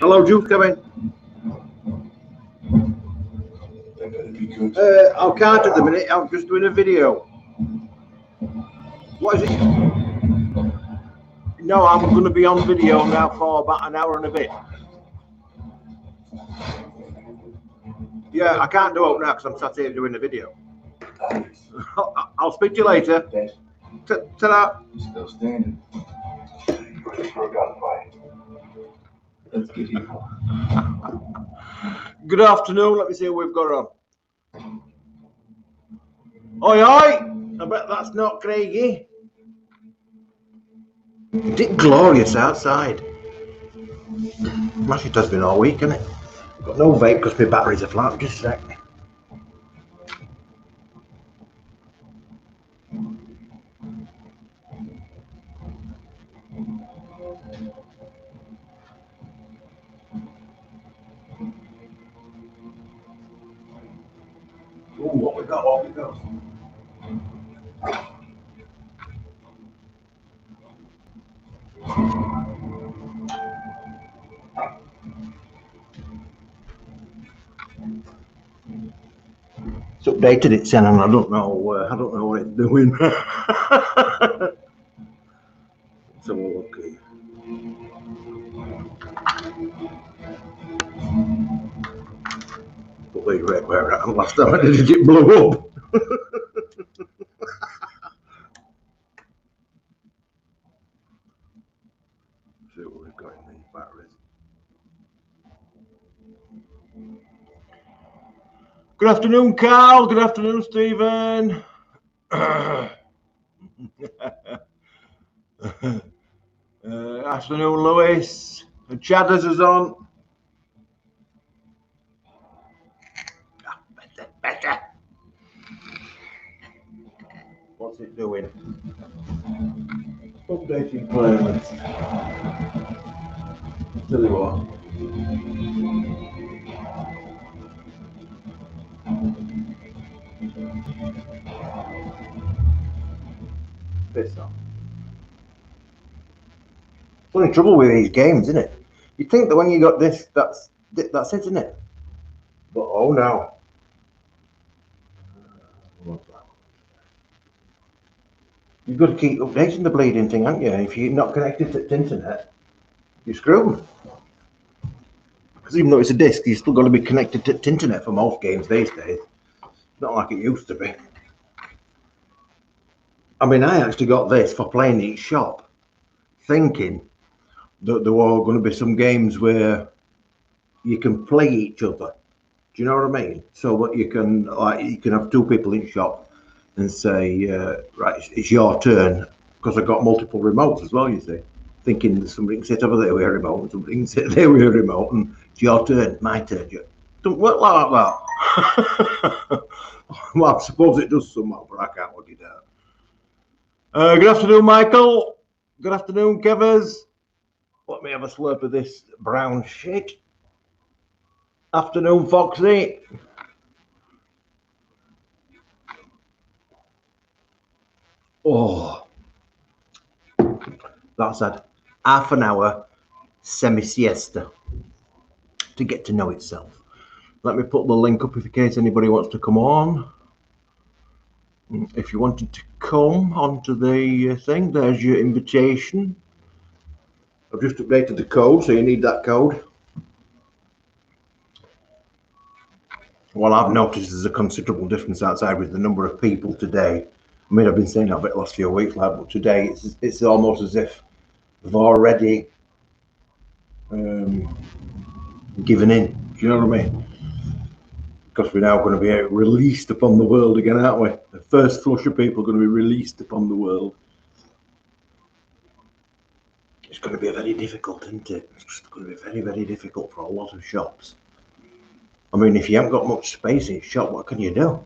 Hello, Juice, come in. I can't at the minute. I'm just doing a video. What is it? No, I'm going to be on video now for about an hour and a bit. Yeah, I can't do it now because I'm sat here doing a video. I'll speak to you later. Ta-da. Still standing. Let's get evil. Good afternoon. Let me see what we've got on. Oi, oi! I bet that's not Craigie. Is it glorious outside? Actually, it has been all week, hasn't it? Got no vape because my batteries are flat. Just a sec. Ooh, what we got? What we got? It's updated it, Sen, and I don't know what it's doing. So okay. But wait, where at last time I did it blew up. See what we've got in these batteries. Good afternoon, Carl. Good afternoon, Stephen. Afternoon, Lewis. And Chadders is on. Better. What's it doing? Updating playlist. Tell you what. Piss off. It's only trouble with these games, isn't it? You think that when you got this, that's it, isn't it? But oh no. You've got to keep updating the bleeding thing, haven't you? If you're not connected to the internet, you're screwed. Because even though it's a disc, you've still got to be connected to the internet for most games these days. Not like it used to be. I mean, I actually got this for playing each shop, thinking that there were going to be some games where you can play each other. Do you know what I mean? So what you can have two people in shop and say, right, it's your turn, because I've got multiple remotes as well, you see. Thinking that somebody can sit over there with a remote and somebody can sit there with a remote and it's your turn, my turn. It don't work like that. Well, I suppose it does somehow, but I can't work it out. Good afternoon, Michael. Good afternoon, Kevers. Let me have a slurp of this brown shit. Afternoon, Foxy. Oh, that's had half an hour semi-siesta to get to know itself. Let me put the link up in case anybody wants to come on. If you wanted to come onto the thing, there's your invitation. I've just updated the code, so you need that code. Well, I've noticed there's a considerable difference outside with the number of people today. I mean, I've been saying that a bit the last few weeks, but today it's almost as if they've already given in. Do you know what I mean? Because we're now going to be released upon the world again, aren't we? The first flush of people are going to be released upon the world. It's going to be very difficult, isn't it? It's just going to be very, very difficult for a lot of shops. I mean, if you haven't got much space in your shop, what can you do?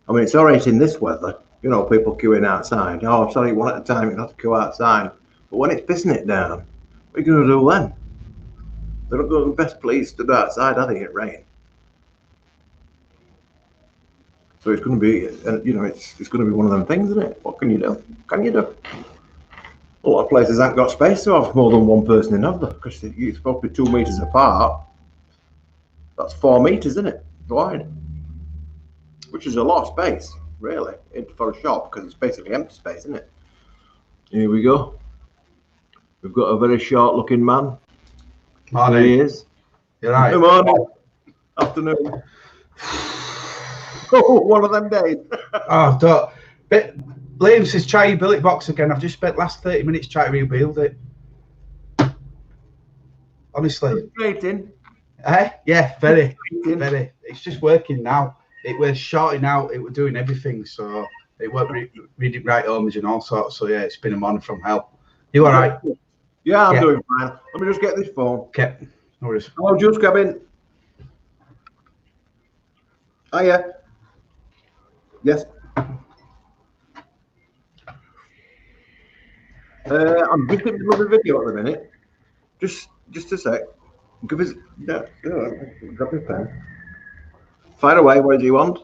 I mean, it's all right in this weather, you know, people queuing outside. Oh, sorry, one at a time, you have to queue outside. But when it's pissing it down, what are you going to do then? They're not going to the best place to go outside, I think, it rain. So it's going to be, you know, it's going to be one of them things, isn't it? What can you do? Can you do? A lot of places haven't got space to have more than one person in, have they? Because it's supposed to be 2 meters apart. That's 4 meters, isn't it? Wide. Which is a lot of space, really, for a shop, because it's basically empty space, isn't it? Here we go. We've got a very short-looking man. Morning. There he is. You're right. Good morning. Afternoon. Oh, one of them days. Oh, don't. But Liam says, try your billet box again. I've just spent last 30 minutes trying to rebuild it. Honestly. Frustrating. Eh? Yeah, very. Very. It's just working now. It was shorting out. It was doing everything. So it weren't reading right homes and all sorts. So yeah, it's been a morning from hell. You all right? Yeah, I'm doing fine. Let me just get this phone. Okay. No worries. Hello, Jules, come in. Hiya. Yes. I'm just in the middle of a video at the minute. Just a sec. Give us. Yeah, grab your pen. Fire away. What do you want?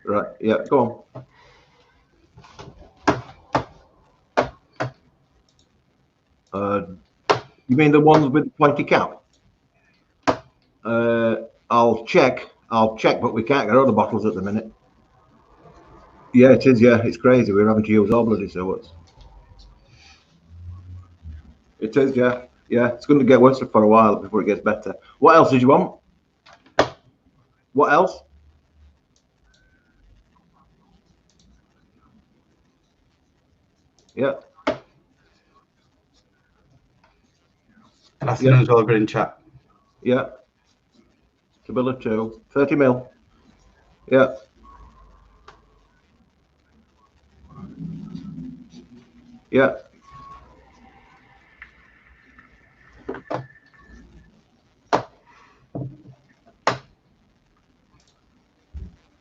Right. Yeah. Go on. You mean the ones with the pointy cap? I'll check, but we can't get all the bottles at the minute. Yeah, it is. Yeah, it's crazy. We're having to use all bloody swords. It is. Yeah, yeah. It's going to get worse for a while before it gets better. What else did you want? What else? Yeah. Good afternoon, as well, good in chat. Yeah. It's a bill of 2, 30 mil. Yeah. Yeah.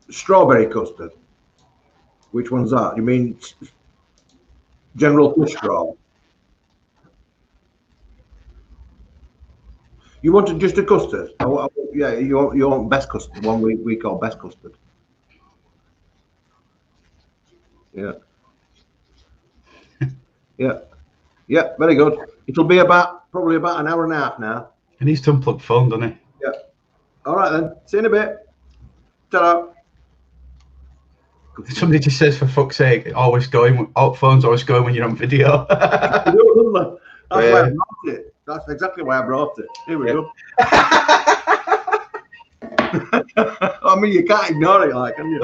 Strawberry custard. Which one's that? You mean General Fish Straw? You wanted just a custard? Yeah, you want best custard, one we call best custard. Yeah. Yeah. Yeah, very good. It'll be probably about an hour and a half now. He needs to unplug phone, doesn't he? Yeah. All right then. See you in a bit. Ta-da. Somebody just says, for fuck's sake, always going. Phone's always going when you're on video. That's why I brought it. That's exactly why I brought it. Here we go. I mean, you can't ignore it, like, can you?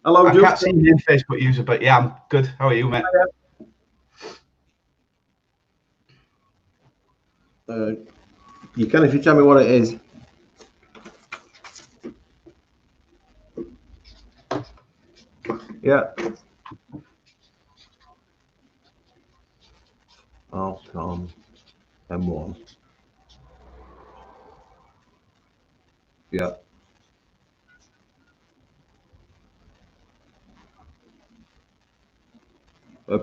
Hello, I Jules. can't see your Facebook user, but yeah, I'm good. How are you, mate? You can if you tell me what it is. Yeah. Alcon M1. Yeah.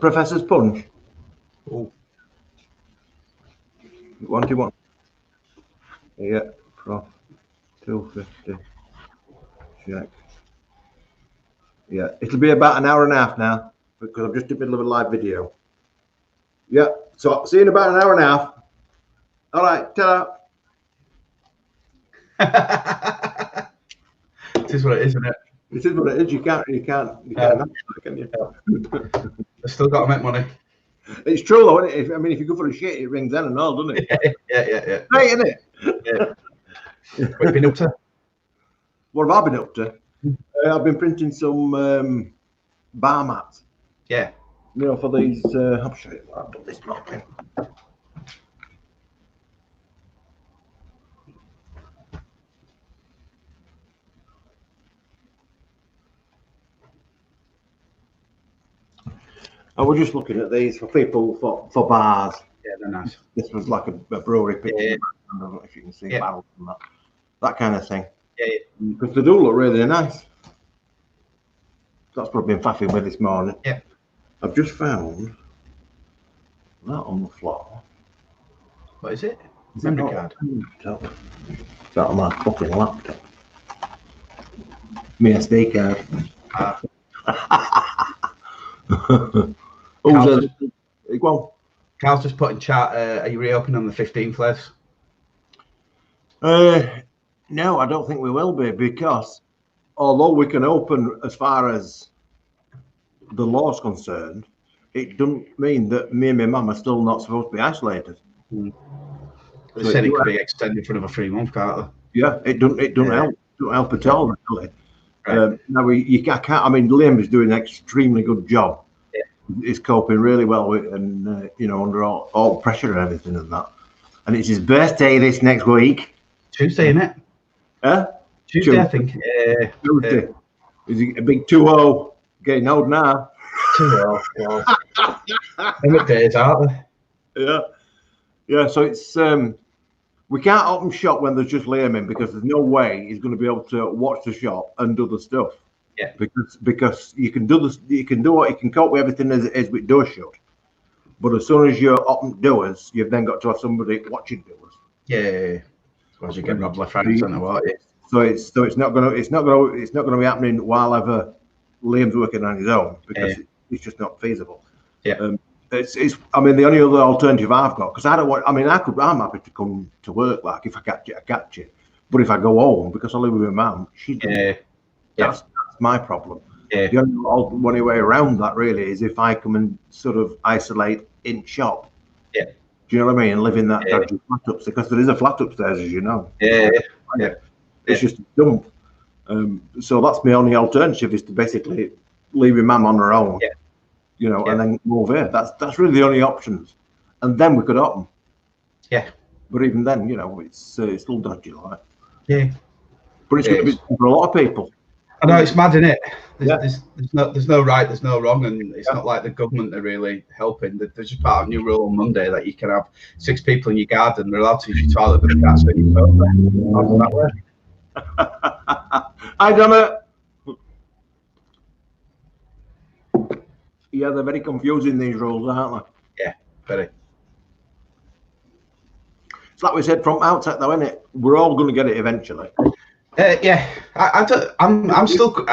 Professor's Punch. Oh. What do you want? Yeah, Prof. 250. Check. Yeah, it'll be about an hour and a half now because I'm just in the middle of a live video. Yeah, so see you in about an hour and a half. All right, ta-da. It is what it is, isn't it? This is what it is. You can't, can you? I've still got to make money. It's true though, isn't it? I mean, if you go for a shit, it rings then and all, doesn't it? Yeah. Right, isn't it? Yeah. What have you been up to? What have I been up to? I've been printing some bar mats. Yeah. You know, for these. I'll show you what I've done this morning. I was just looking at these for people for bars. Yeah, they're nice. This was like a brewery picture. Yeah. I don't know if you can see barrels and that kind of thing. Yeah. Because they do look really nice. That's what I've been faffing with this morning. Yeah. I've just found that on the floor. What is it? Memory card. It's out on my fucking laptop. My SD card. Who's go on. Carl's just put in chat, are you reopening on the 15th, Les? No, I don't think we will be, because although we can open as far as the law's concerned, it doesn't mean that me and my mum are still not supposed to be isolated. They So said it could be extended for another 3 months, can't they? yeah, it doesn't help. It don't help at all, really. Right. Now I can't. I mean, Liam is doing an extremely good job. Yeah. He's coping really well with, and you know, under all pressure and everything and that. And it's his birthday this next week. Tuesday, isn't it? Huh? Tuesday, I think. Tuesday. Is he a big 2-0? Getting old now. 2-0. Them days, aren't they? Yeah. Yeah. So it's we can't open shop when there's just Liam in, because there's no way he's going to be able to watch the shop and do the stuff. Yeah. Because you can do this, you can cope with everything as it is with doors shut. But as soon as you're open doors, you've then got to have somebody watching doors. Yeah. As you get robbed left, right, and centre, what? So it's not gonna be happening while ever Liam's working on his own, because it's just not feasible. Yeah. I mean, the only other alternative I've got, because I don't want. I mean, I'm happy to come to work. Like, if I catch it, I catch it. But if I go home, because I live with my mum, that's my problem. Yeah. The only way around that really is if I come and sort of isolate in shop. Yeah. Do you know what I mean? And live in that dodgy flat upstairs, because there is a flat upstairs, as you know. Yeah. It's just a dump. So that's my only alternative, is to basically leave my mum on her own. Yeah. You know, and then move here. That's really the only options. And then we could open. Yeah. But even then, you know, it's still dodgy, like. Yeah. But it's going to be for a lot of people. I know, it's mad, isn't it? There's no right, there's no wrong, and it's not like the government are really helping. There's just part of a new rule on Monday that you can have 6 people in your garden. They're allowed to use your toilet, but they can't spend your toilet. How does that work? I don't know. Yeah, they're very confusing, these rules, aren't they? Yeah, very. It's like we said from outset, though, isn't it? We're all going to get it eventually. Yeah, I'm still.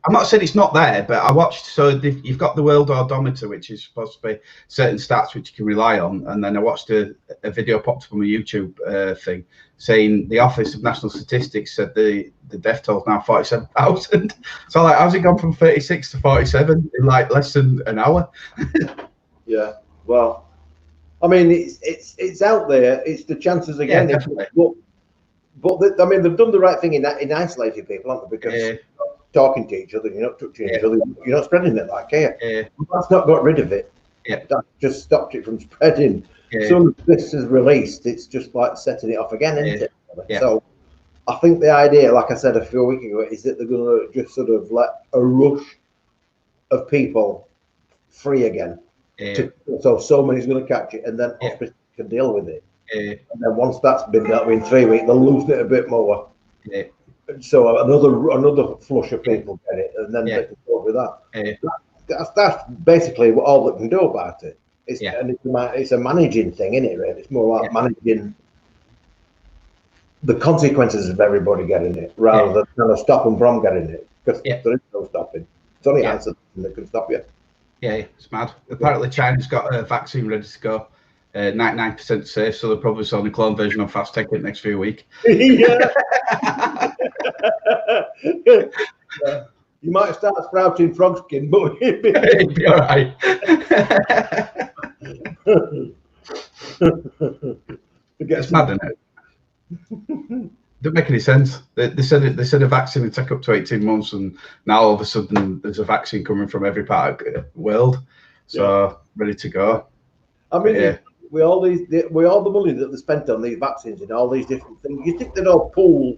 I'm not saying it's not there, but I watched. So you've got the world odometer, which is supposed to be certain stats which you can rely on, and then I watched a video popped up on my YouTube thing saying the Office of National Statistics said the death toll is now 47,000. So like, how's it gone from 36 to 47 in like less than an hour? Yeah, well, I mean, it's out there. It's the chances again. Yeah, but I mean, they've done the right thing in isolating people, haven't they? Because you're not talking to each other, you're not touching each other, you're not spreading it, like, are you? That's not got rid of it. That just stopped it from spreading. As soon as this is released, it's just like setting it off again, isn't it? So I think the idea, like I said a few weeks ago, is that they're going to just sort of let a rush of people free again. So many's going to catch it, and then hospitals can deal with it. And then once that's been dealt with in 3 weeks, they'll loosen it a bit more. So another flush of people get it, and then they can go with that. That's basically all they can do about it. It's a managing thing, isn't it? Really, it's more like managing the consequences of everybody getting it, rather than kind of stop them from getting it, because there is no stopping. It's only isolation that can stop you. Yeah, it's mad. Apparently, China's got a vaccine ready to go. 99% safe, so they'll probably sell the clone version on fast ticket next few weeks. Yeah. You might start sprouting frog skin, but it'd be all right. It's mad, isn't it? Don't make any sense. They said a vaccine would take up to 18 months, and now all of a sudden there's a vaccine coming from every part of the world, so ready to go. I mean, with all the money that they spent on these vaccines and all these different things, you think they'd all pool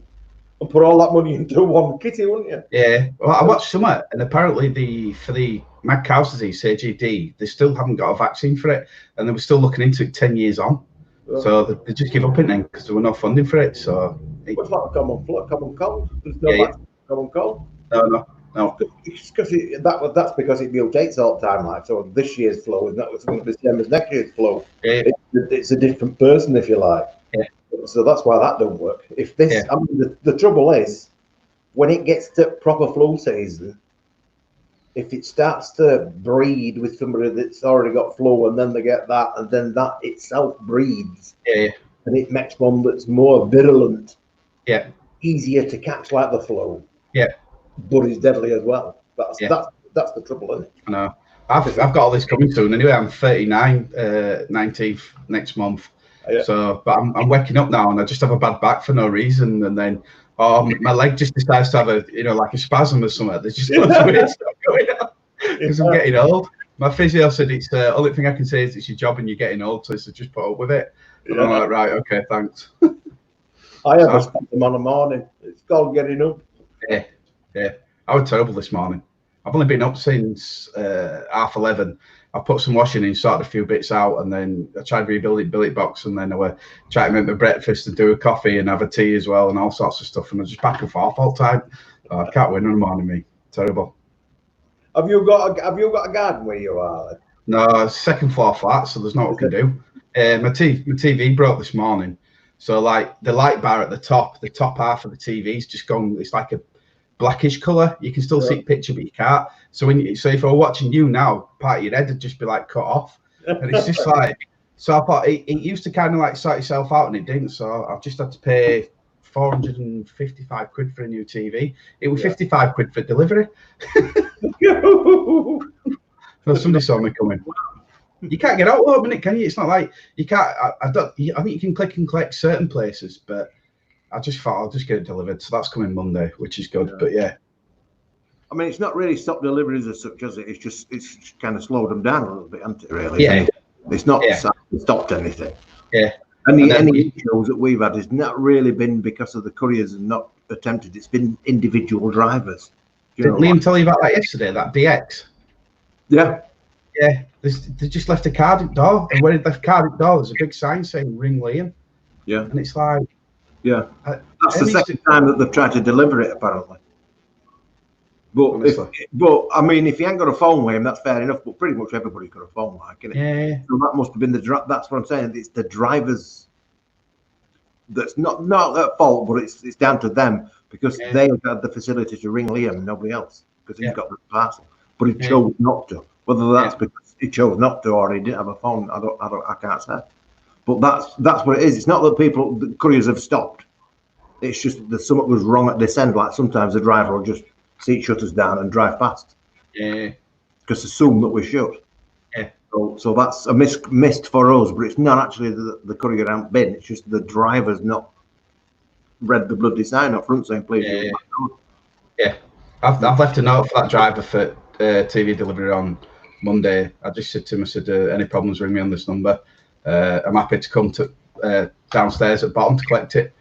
and put all that money into one kitty, wouldn't you? Yeah. Well, I watched some of it, and apparently for the mad cow disease, CGD, they still haven't got a vaccine for it, and they were still looking into it 10 years on. So they just give up in then because there were no funding for it. So it's like a common cold. There's no vaccine for common cold. No. It's because that's because it mutates all the time. Like, so this year's flu is not going to be the same as next year's flu. It's a different person, if you like. So that's why that don't work. If this, I mean, the trouble is, when it gets to proper flu season, if it starts to breed with somebody that's already got flu, and then they get that, and then that itself breeds, Yeah. and it makes one that's more virulent, Yeah. easier to catch like the flu, Yeah. but it's deadly as well. That's Yeah. that's the trouble, isn't it? I know. I've got all this coming soon anyway. I'm 39, 19th next month. Yeah. So, but I'm waking up now, and I just have a bad back for no reason, and then my leg just decides to have a like a spasm or something. There's just lots of weird stuff going on because I'm getting old. My physio said it's the only thing I can say is it's your job and you're getting old, so just put up with it. And I'm like, right, okay, thanks. I have a spasm on a morning. It's called getting up. Yeah. I was terrible this morning. I've only been up since 11:30. I put some washing in, sorted a few bits out, and then I tried rebuilding billet box, and then I were trying to make my breakfast and do a coffee and have a tea as well, and all sorts of stuff. And I was just back and forth all the time. I can't win in the morning, me. Terrible. Have you got a garden where you are? No, second floor flat, so there's not what I can do. My TV broke this morning, so like the light bar at the top half of the TV's just gone. It's like a blackish color. You can still see the picture, but you can't. So if I were watching you now, part of your head would just be like cut off, and it's just like. So I thought it used to kind of like sort itself out, and it didn't. So I've just had to pay 455 quid for a new TV. It was 55 quid for delivery. So somebody saw me coming. You can't get out of a minute, can you? It's not like you can't. I think you can click and collect certain places, but I just thought I'll just get it delivered. So that's coming Monday, which is good. But yeah. I mean, it's not really stopped deliveries as such as it. It's kind of slowed them down a little bit, hasn't it? Really? Yeah. It's not stopped anything. Yeah. Any issues that we've had has not really been because of the couriers and not attempted. It's been individual drivers. Did Liam tell you about that yesterday? That BX. Yeah. Yeah. They just left a card at the door, and when it left card at the door, there's a big sign saying "Ring Liam." Yeah. And it's like. Yeah. That's the second time that they've tried to deliver it, apparently. But I mean, if you ain't got a phone with him, that's fair enough. But pretty much everybody's got a phone, like, isn't it? Yeah. So that must have been that's what I'm saying. It's the drivers that's not at fault, but it's down to them because they have had the facility to ring Liam, nobody else, because he's got the parcel. But he chose not to. Whether that's because he chose not to or he didn't have a phone, I can't say. But that's what it is. It's not that the couriers have stopped. It's just that something was wrong at this end. Like sometimes the driver will just seat shutters down and drive past. Yeah. Because assume that we're shut. Yeah. So that's a missed for us, but it's not actually the courier hasn't been. It's just the driver's not read the bloody sign up front saying please. Yeah. I've left a note for that driver for TV delivery on Monday. I just said to him, I said, any problems, ring me on this number. I'm happy to come to downstairs at bottom to collect it.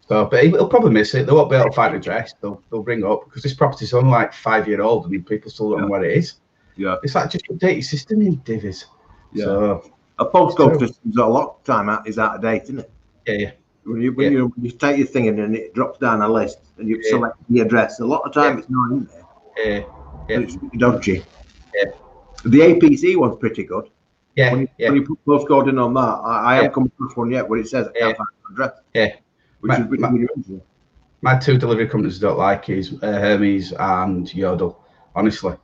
So, but he'll probably miss it. They won't be able to find the address. They'll bring up because this property's only like 5-year-old and people still don't know where it is. Yeah, it's like just update your system in divvies. Yeah, so, a postcode system's a lot of time is out of date, isn't it? Yeah. When you take your thing in and it drops down a list and you select the address, a lot of time it's not in there. Yeah. It's dodgy. Yeah. The APC one's pretty good. Yeah. When you put postcode in on that, I haven't come across one yet where it says I can't find the address. Yeah. My two delivery companies I don't like is Hermes and Yodel. Honestly,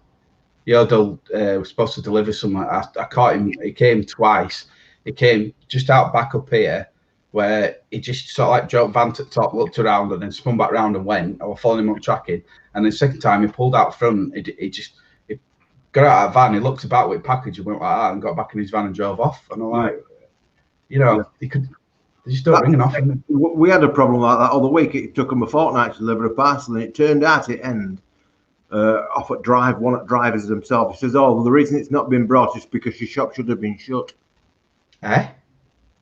Yodel was supposed to deliver something. I caught him. He came twice. He came just out back up here, where he just sort of like drove van to the top, looked around, and then spun back round and went. I was following him up tracking, and the second time he pulled out front. He got out of the van. He looked about with package and went like that, and got back in his van and drove off. And I'm like, he could. They just don't ring enough. We had a problem like that other week. It took them a fortnight to deliver a parcel, and it turned out it ended off at Drive, one at Drivers themselves. He says, well, the reason it's not been brought is because your shop should have been shut. Because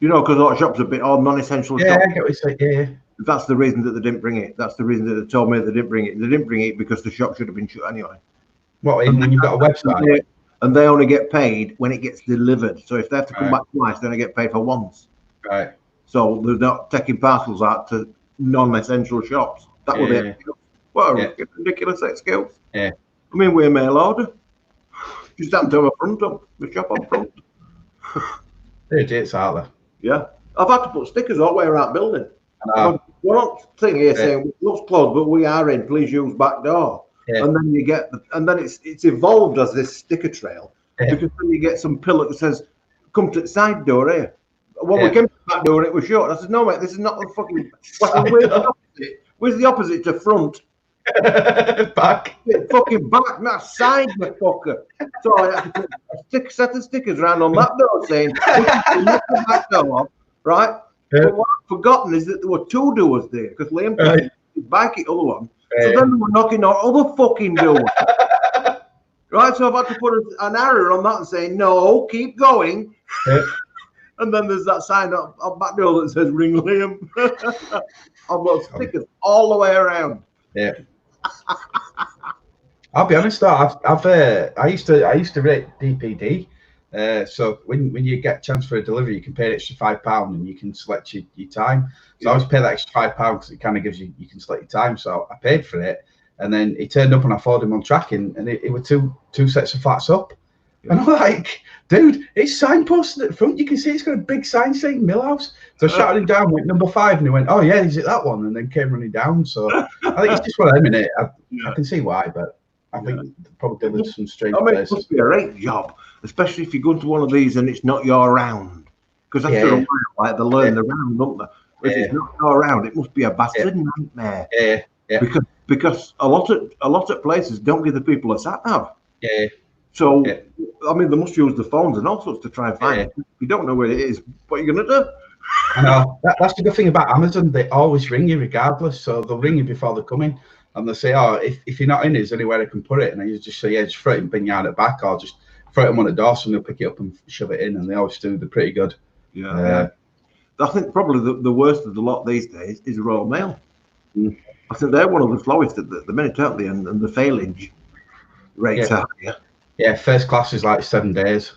a lot of shops are a bit all non-essential shops. I get what you're saying. Yeah. That's the reason that they didn't bring it. That's the reason that they told me they didn't bring it. They didn't bring it because the shop should have been shut anyway. What, even when you've got a website? And they only get paid when it gets delivered. So if they have to come back twice, they only get paid for once. Right. So they're not taking parcels out to non-essential shops. That would be what a ridiculous excuse. Yeah. I mean, we're mail order. Just happen to have a front up, the shop up front. They're idiots out there. Yeah. I've had to put stickers all the way around building. We're not sitting here saying it looks closed, but we are in. Please use back door. and then you get, and then it's evolved as this sticker trail because then you get some pillar that says, "Come to the side door here." When we came to the back door and it was short, I said, "No, mate, this is not the fucking." Where's the opposite? Where's the opposite to front? Back. Fucking back, not side, you fucker. So I had to put a set of stickers around on that door saying, "Look the back door," right? But what I've forgotten is that there were two doors there because Liam put his bike at the other one. So then they were knocking on other fucking doors. Right, so I've had to put an arrow on that and say, "No, keep going." And then there's that sign on back door that says "Ring Liam." I've got stickers all the way around. Yeah. I'll be honest though, I used to rate DPD. So when you get a chance for a delivery, you can pay an extra £5 and you can select your time. So I always pay that extra £5 because it kind of gives you can select your time. So I paid for it, and then he turned up and I followed him on tracking, and it were two sets of flats up. And I'm like, dude, it's signposted at the front. You can see it's got a big sign saying Millhouse. So I shouted him down, went number 5, and he went, "Oh yeah, is it that one?" And then came running down. So I think it's just one of them, innit? I can see why, but I think probably there's some strange places. It must be a great job, especially if you go into one of these and it's not your round. Because after a while, like they learn the round, don't they? If it's not your round, it must be a bastard nightmare. Because a lot of places don't give the people a sat nav. So I mean, they must use the phones and all sorts to try and find it. If you don't know where it is, what are you gonna do? I know. That's the good thing about Amazon. They always ring you regardless. So they'll ring you before they come in, and they'll say, "Oh, if you're not in, is there anywhere I can put it?" And then you just say, "Yeah, just throw it in bin yard at back, or just throw it on the door, and they'll pick it up and shove it in." And they always do. They're pretty good. I think probably the worst of the lot these days is Royal Mail. I think they're one of the slowest at the minute, aren't they? And the failage rates are higher. Yeah, first class is like 7 days.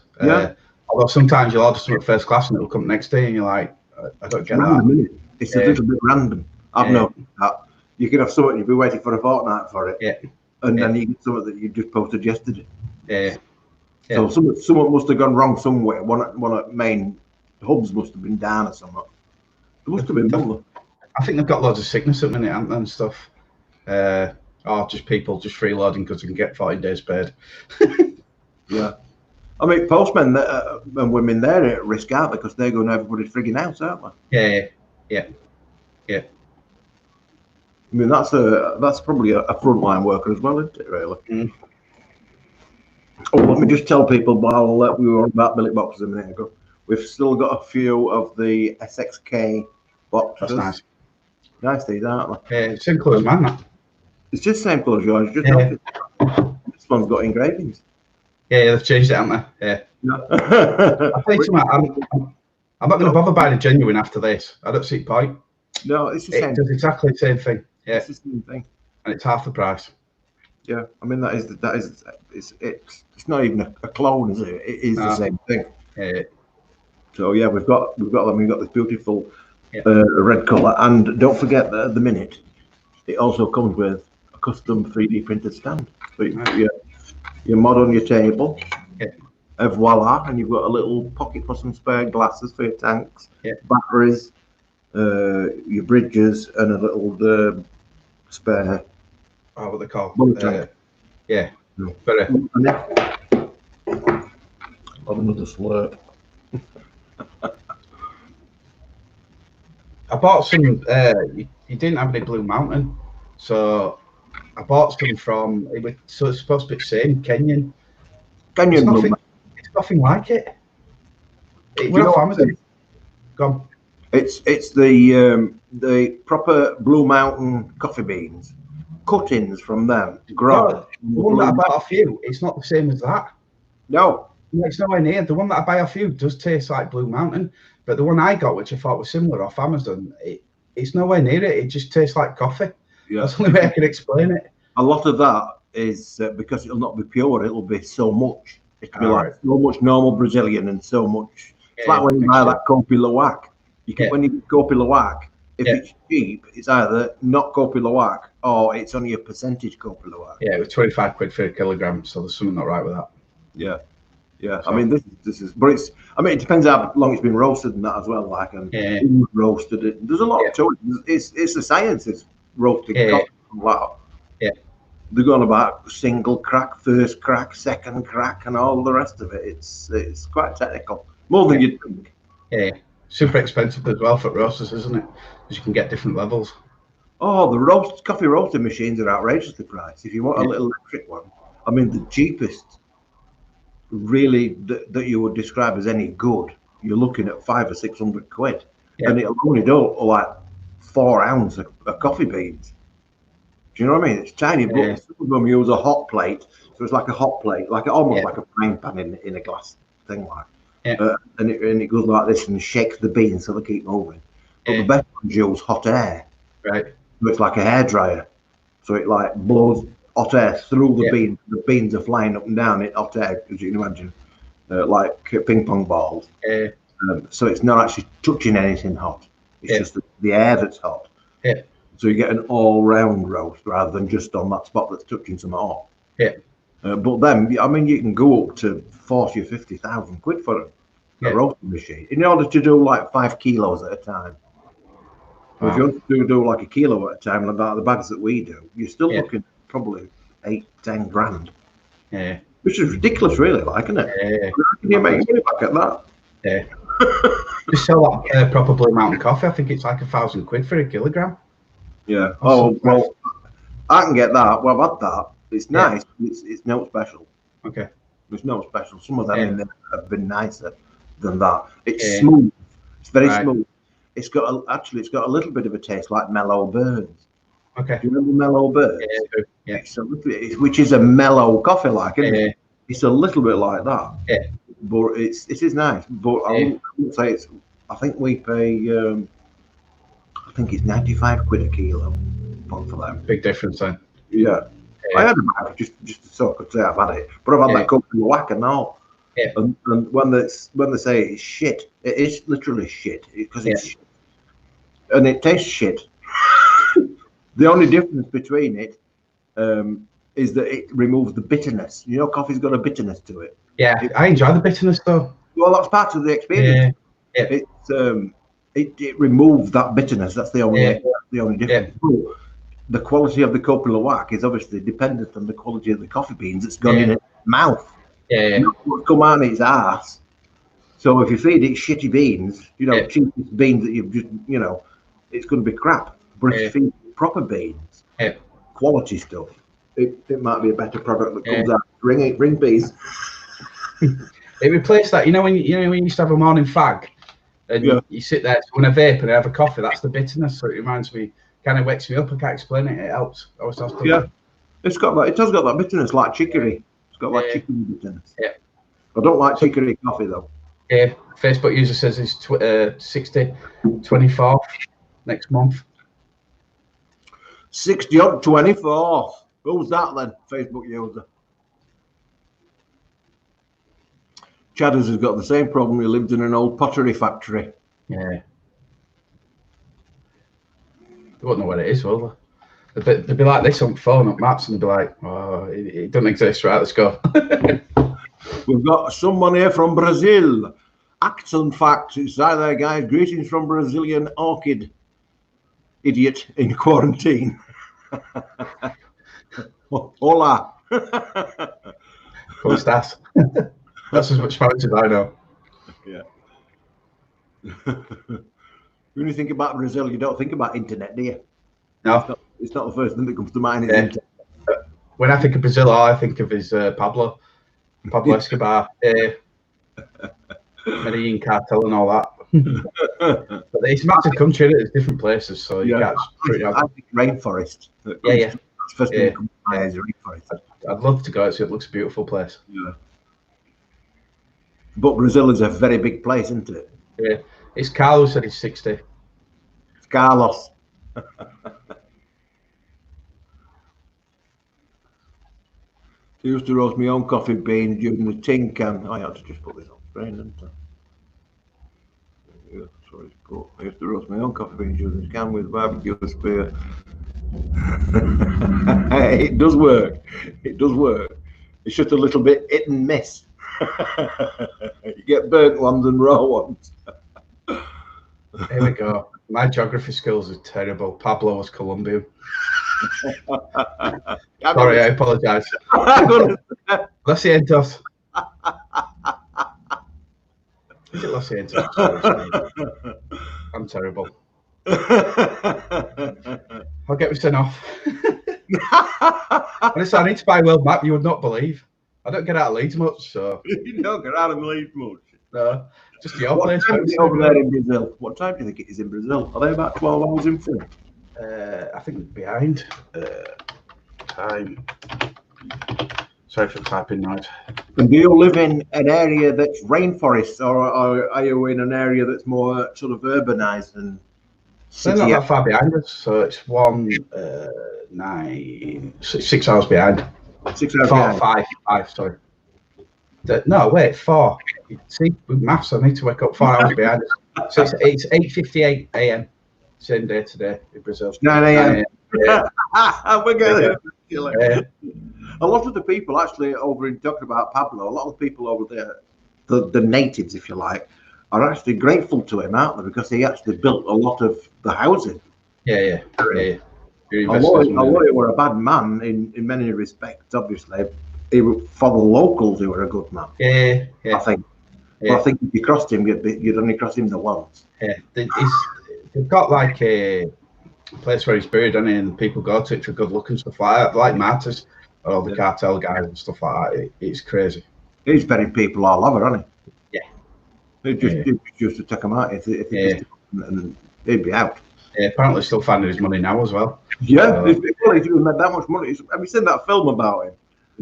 Although sometimes you'll order something first class and it'll come next day, and you're like, I don't get that. It's a little bit random. I've noticed that. You can have something, you'll be waiting for a fortnight for it. And then you get something that you just posted yesterday. So someone must have gone wrong somewhere. One of the main hubs must have been down or something. It must have been done. I think they've got loads of sickness at the minute and stuff. Or just people just freeloading because they can get 14 days paid. I mean, postmen and women, they're at risk, aren't they? Because they're going to everybody's frigging house, aren't they? Yeah. I mean, that's probably a frontline worker as well, isn't it, really? Oh, let me just tell people while we were on about billet boxes a minute ago, we've still got a few of the SXK boxes. That's nice. Nice these, aren't they? Same colour as mine, that. It's just the same colour as yours. Just this one's got engravings. Yeah, they've changed it, haven't they? I'll tell you something, I'm not going to bother buying a genuine after this. I don't see the point. No, it's the same. It does exactly the same thing. It's the same thing. And it's half the price. Yeah, I mean it's not even a clone, is it? It is the same thing. So yeah, we've got them. We've got this beautiful red colour, and don't forget that at the minute it also comes with a custom 3D printed stand. So your mod on your table, voila, and you've got a little pocket for some spare glasses for your tanks, batteries, your bridges, and a little spare. Oh, what they call? Very. Another slurp. I bought some. You didn't have any Blue Mountain, so I bought some from. So it's supposed to be the same Kenyan. It's nothing like it. Where I found it. Gone. It's the proper Blue Mountain coffee beans, cuttings from them. No, the one that I bought off you, it's not the same as that. No, it's nowhere near. The one that I buy off you does taste like Blue Mountain, but the one I got, which I thought was similar off Amazon, it's nowhere near it. It just tastes like coffee. That's the only way I can explain it. A lot of that is because it'll not be pure. It'll be so much. It'll be like so much normal Brazilian and so much. It's like when you buy that Kopi Luwak. When you get Kopi Luwak, if it's cheap, it's either not Kopi Luwak or it's only a percentage Kopi Luwak. Yeah, it was 25 quid for a kilogram, so there's something not right with that. Yeah. So, I mean, this is, but it's. I mean, it depends how long it's been roasted and that as well. Like, and roasted it. There's a lot to it. It's a science. It's roasted. Wow. they're going about single crack, first crack, second crack, and all the rest of it. It's quite technical, more than you'd think. Yeah, super expensive as well for roasters, isn't it? Because you can get different levels. Oh, the coffee roasting machines are outrageously priced. If you want a little electric one, I mean, the cheapest, really, that you would describe as any good, you're looking at 500 or 600 quid, and it'll only do like 4 ounces of coffee beans. Do you know what I mean? It's tiny, but some of them use a hot plate, so it's like a hot plate, like almost like a frying pan in a glass thing, like. And it goes like this and shakes the beans so they keep moving. But the best ones use hot air. Right. So it's like a hairdryer. So it like blows hot air through the beans. The beans are flying up and down in hot air, as you can imagine, like ping pong balls. So it's not actually touching anything hot. It's just the air that's hot. So you get an all-round roast rather than just on that spot that's touching some hot. But then, I mean, you can go up to 40 or 50,000 quid for a roasting machine in order to do like 5 kilos at a time. Wow. If you want to do like a kilo at a time, like the bags that we do, you're still looking probably 8-10 grand. Which is ridiculous, really, like, isn't it? How can you make money back at that? Just sell that proper mountain coffee. I think it's like 1,000 quid for a kilogram. Yeah. Oh well, I can get that. Well, I've had that. It's nice. It's no special. Okay. It's no special. Some of them in there have been nicer than that. It's smooth. It's very smooth. It's got a little bit of a taste like mellow birds. Okay. Do you remember mellow birds? Yeah. Which is a mellow coffee, like, isn't it? It's a little bit like that. Yeah. But it is nice. But I wouldn't say it's. I think we pay. I think it's 95 quid a kilo for them. Big difference then. Yeah. I had a bag just so I could say I've had it, but I've had that cup in the whack and all. And when they say it's shit, it is literally shit because it's shit. And it tastes shit. The only difference between it is that it removes the bitterness. You know, coffee's got a bitterness to it. Yeah, I enjoy the bitterness though. Well, that's part of the experience. It removes that bitterness. That's the only difference. The quality of the cope and whack is obviously dependent on the quality of the coffee beans that's gone in its mouth. Not what's come out of its ass. So if you feed it shitty beans, cheapest beans that you've just, it's going to be crap. But if you feed it proper beans, quality stuff, it might be a better product that comes out. Ring bees. It replaced that. When you used to have a morning fag, and you sit there when I vape and I have a coffee. That's the bitterness. So it reminds me. Kind of wakes me up. I can't explain it. It helps. It's got that. It has got that bitterness, like chicory. It's got like chicory bitterness. I don't like chicory coffee though. Facebook user says it's 24th next month. 60th, 24th. Who's that then? Facebook user. Chadders has got the same problem. He lived in an old pottery factory. They won't know what it is, will they? They'd be like this on phone up maps and they'd be like, oh, it doesn't exist, right? Let's go. We've got someone here from Brazil. Accent facts. It's there, guys. Greetings from Brazilian orchid idiot in quarantine. Hola. ¿Cómo estás? That's as much Spanish as I know. When you think about Brazil, you don't think about internet, do you? No. It's not the first thing that comes to mind. Is internet. When I think of Brazil, all I think of is Pablo Escobar, Medellin cartel and all that. But it's a massive country, it's different places, so you can't. I think rainforest. That's the first thing that comes to mind is rainforest. I'd love to go. It looks a beautiful place. But Brazil is a very big place, isn't it? Yeah. It's Carlos said he's 60. It's Carlos. I used to roast my own coffee beans using the tin can. I had to just put this on screen, didn't I? Yeah, sorry, I used to roast my own coffee beans using the can with barbecue spear. It does work. It does work. It's just a little bit hit and miss. You get burnt ones and raw ones. Here we go. My geography skills are terrible. Pablo was Colombian. Sorry, I apologise. Lo siento. Is it Lo siento? Sorry, I'm terrible. I'll get this off. Honestly, I need to buy a world map. You would not believe. I don't get out of Leeds much, so. You don't get out of Leeds much. No, just your What place. time is it over there in Brazil? What time do you think it is in Brazil? Are they about 12 hours in front? I think behind. Time. Sorry for typing noise. And do you live in an area that's rainforest, or are you in an area that's more sort of urbanized and They're not that far behind us, so it's 6 hours behind. 6 hours behind. Five, sorry. No, wait, 4. See, with maths, I need to wake up 4 hours behind us. So it's 8:58 a.m. Same day today in Brazil. 9 a.m. Yeah. We're getting Yeah. A lot of the people actually over in talking about Pablo, a lot of the people over there, the natives, if you like, are actually grateful to him, aren't they? Because he actually built a lot of the housing. Yeah. Although he were a bad man in many respects, obviously, for the locals, he were a good man. Yeah. I think. Yeah. But I think if you crossed him, you'd only cross him the once. Yeah, they've got like a place where he's buried, and people go to it for good luck and stuff like that, like martyrs, or all the cartel guys and stuff like that. It's crazy. He's buried people all over, hasn't he? Yeah. He just to take him out if he just, and he'd be out. Yeah, apparently still finding his money now as well. Yeah, he's made that much money. Have you seen that film about him?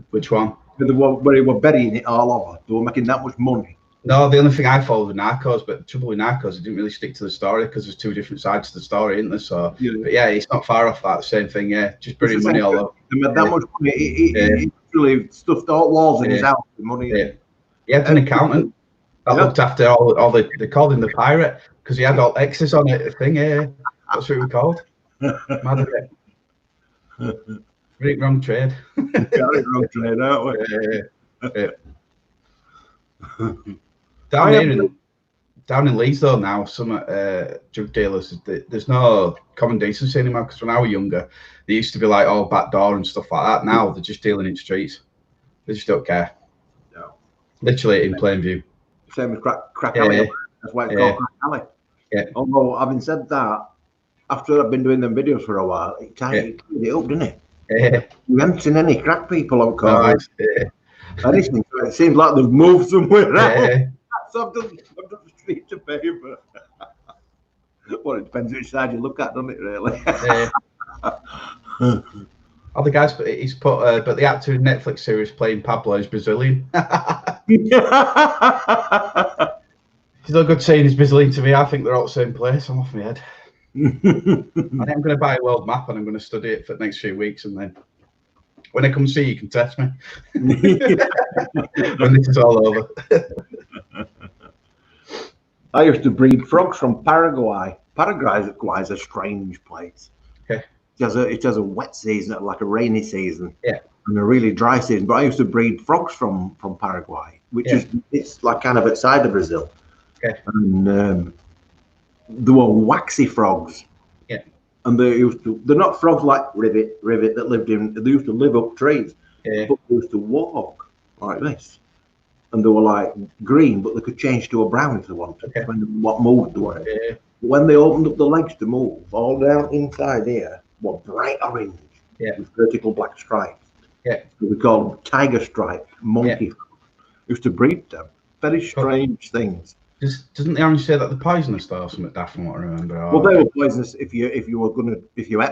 Which one? Where he were burying it all over. They were making that much money. No, the only thing I followed was Narcos, but the trouble with Narcos, it didn't really stick to the story because there's 2 different sides to the story, isn't there? So, but yeah, it's not far off that. Same thing, yeah. Just burying money all over. They made that much money. He really stuffed all walls in his house with money. Yeah. He had an accountant that looked after all the. They called him the pirate because he had all X's on it. Thing, yeah. That's what we called. Mad Really wrong trade. Wrong trade, aren't we? Yeah. Down in Leeds though now, some drug dealers, there's no common decency anymore. Because when I was younger, they used to be like back door and stuff like that. Now they're just dealing in streets. They just don't care. No. Literally in plain view. Same as crack alley. That's why it's called crack alley. Yeah. Although having said that, after I've been doing them videos for a while, it tidied it up, didn't it? Yeah. You haven't seen any crack people on corners. Yeah. Anything. It seems like they've moved somewhere else. Yeah. So I've done the street to paper. Well, it depends which side you look at, doesn't it, really? Yeah. Other guys, but he's put, but the actor in Netflix series playing Pablo is Brazilian. It's no good saying he's Brazilian to me. I think they're all the same place. I'm off my head. I'm going to buy a world map and I'm going to study it for the next few weeks, and then when I come see you, can test me when this is all over. I used to breed frogs from Paraguay. Paraguay is a strange place. Okay. It has a wet season, like a rainy season, and a really dry season. But I used to breed frogs from Paraguay, which is it's like kind of outside of Brazil. Okay. And there were waxy frogs. Yeah. And they're not frogs like Rivet that lived in. They used to live up trees. Yeah. But they used to walk like this. And they were like green, but they could change to a brown if they wanted, depending on what mood they were in. Yeah. When they opened up the legs to move, all down inside here were bright orange with vertical black stripes. Yeah. So we call them tiger stripe monkey. Used to breed them. Very strange things. Doesn't the orange say that they're poisonous though, or something daft from what I remember? Well, they were poisonous if you ate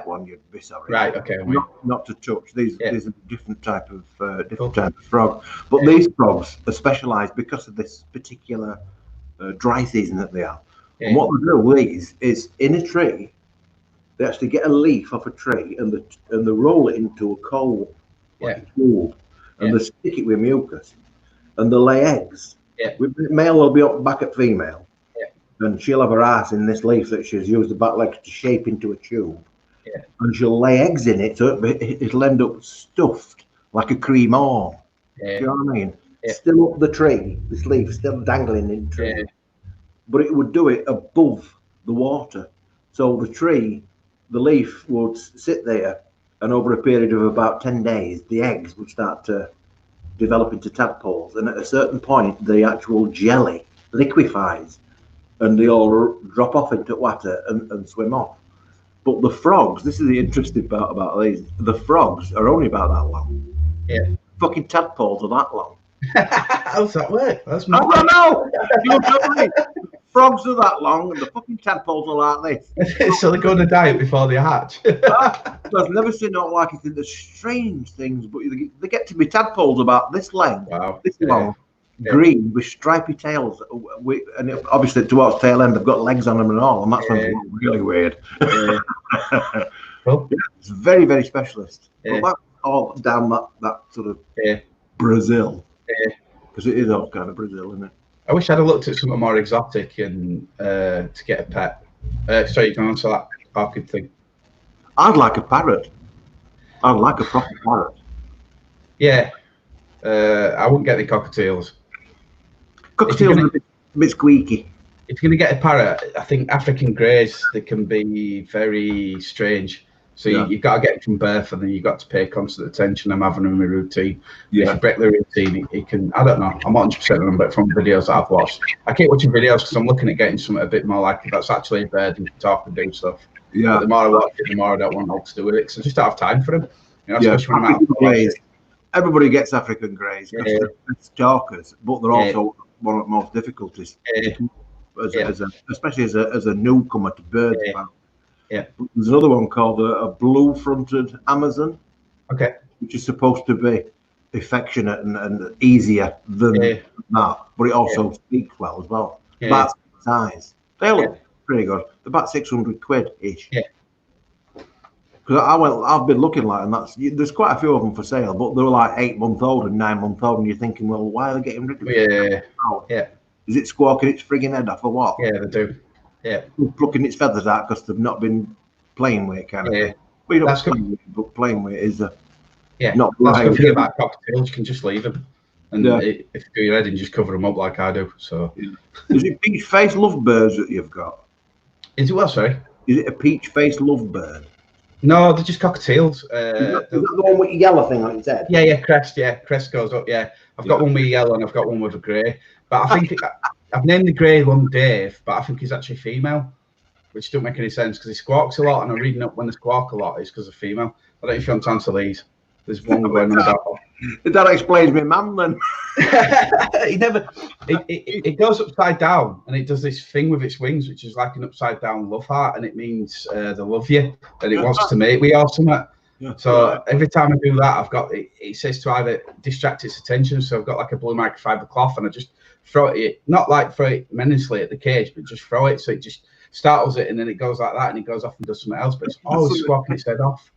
one, you'd be sorry. Right. Okay. Not to touch. These are a different type of type of frog. But these frogs are specialised because of this particular dry season that they are. Yeah. And what they do with these is in a tree, they actually get a leaf off a tree and they roll it into a coal, like a tube, and they stick it with mucus, and they lay eggs. Yeah. Male will be up back at female, and she'll have her ass in this leaf that she's used the back legs to shape into a tube, and she'll lay eggs in it, so it'll end up stuffed like a cream horn. Do you know what I mean? Still up the tree, this leaf still dangling in the tree, but it would do it above the water, so the leaf would sit there, and over a period of about 10 days, the eggs would start to develop into tadpoles, and at a certain point, the actual jelly liquefies, and they all drop off into water and swim off. But the frogs, this is the interesting part about these, the frogs are only about that long. Yeah. Fucking tadpoles are that long. How's that work? That's I don't know. You tell me. Frogs are that long, and the fucking tadpoles are like this. So they go on a diet before they hatch. I've never seen it like it. There's strange things, but they get to be tadpoles about this length, Wow. this long, green with stripy tails. And obviously towards tail end, they've got legs on them and all, and that's really weird. Well, it's very, very specialist. Yeah. But that's all down that sort of Brazil. Because it is all kind of Brazil, isn't it? I wish I'd have looked at something more exotic and to get a pet. Sorry, you can answer that orchid thing. I'd like a parrot. I'd like a proper parrot. Yeah. I wouldn't get the cockatiels. Cockatiels are a bit squeaky. If you're going to get a parrot, I think African greys, they can be very strange. So you've got to get them from birth, and then you've got to pay constant attention. I'm having them in a routine. If you break the routine, it can, I don't know, I'm not 100% on, but from videos that I've watched. I keep watching videos because I'm looking at getting something a bit more like that's actually a bird and can talk and do stuff. Yeah. But the more I watch it, the more I don't want else to do with it, because I just don't have time for them. You know, especially when I'm out greys. Everybody gets African greys because they're talkers, but they're also one of the most difficulties. Especially as a newcomer to birds. Yeah. There's another one called a blue-fronted Amazon. Okay. Which is supposed to be affectionate and easier than that, but it also speaks well as well. About size. They look pretty good. They're about 600 quid each. Yeah. Because I've been looking like, and there's quite a few of them for sale, but they're like 8-month-old and 9-month-old, and you're thinking, well, why are they getting rid of it? Yeah. Is it squawking its frigging head off or what? Yeah, they do. Yeah. Plucking its feathers out because they've not been playing with it, kind of thing. Well, you don't but playing with it is not. That's the thing about cockatiels. You can just leave them, and if you do your head and just cover them up like I do. So, is it peach-faced lovebirds that you've got? Is it what? Sorry. Is it a peach-faced lovebird? No, they're just cockatiels. Is that the one with the yellow thing on its head? Yeah, crest. Yeah, crest goes up. Yeah, I've got one with yellow and I've got one with a grey. But I think I've named the grey one Dave, but I think he's actually female, which don't make any sense because he squawks a lot, and I'm reading up when they squawk a lot is because of female. I don't know if you want to answer these. There's one going on about. That explains me, man. Then it goes upside down, and it does this thing with its wings, which is like an upside down love heart, and it means they love you, and it wants to mate with you or something. So every time I do that, I've got it says to either distract its attention. So I've got like a blue microfiber cloth, and I just throw it, not like throw it menacingly at the cage, but just throw it so it just startles it, and then it goes like that, and it goes off and does something else. But it's always squawking its head off.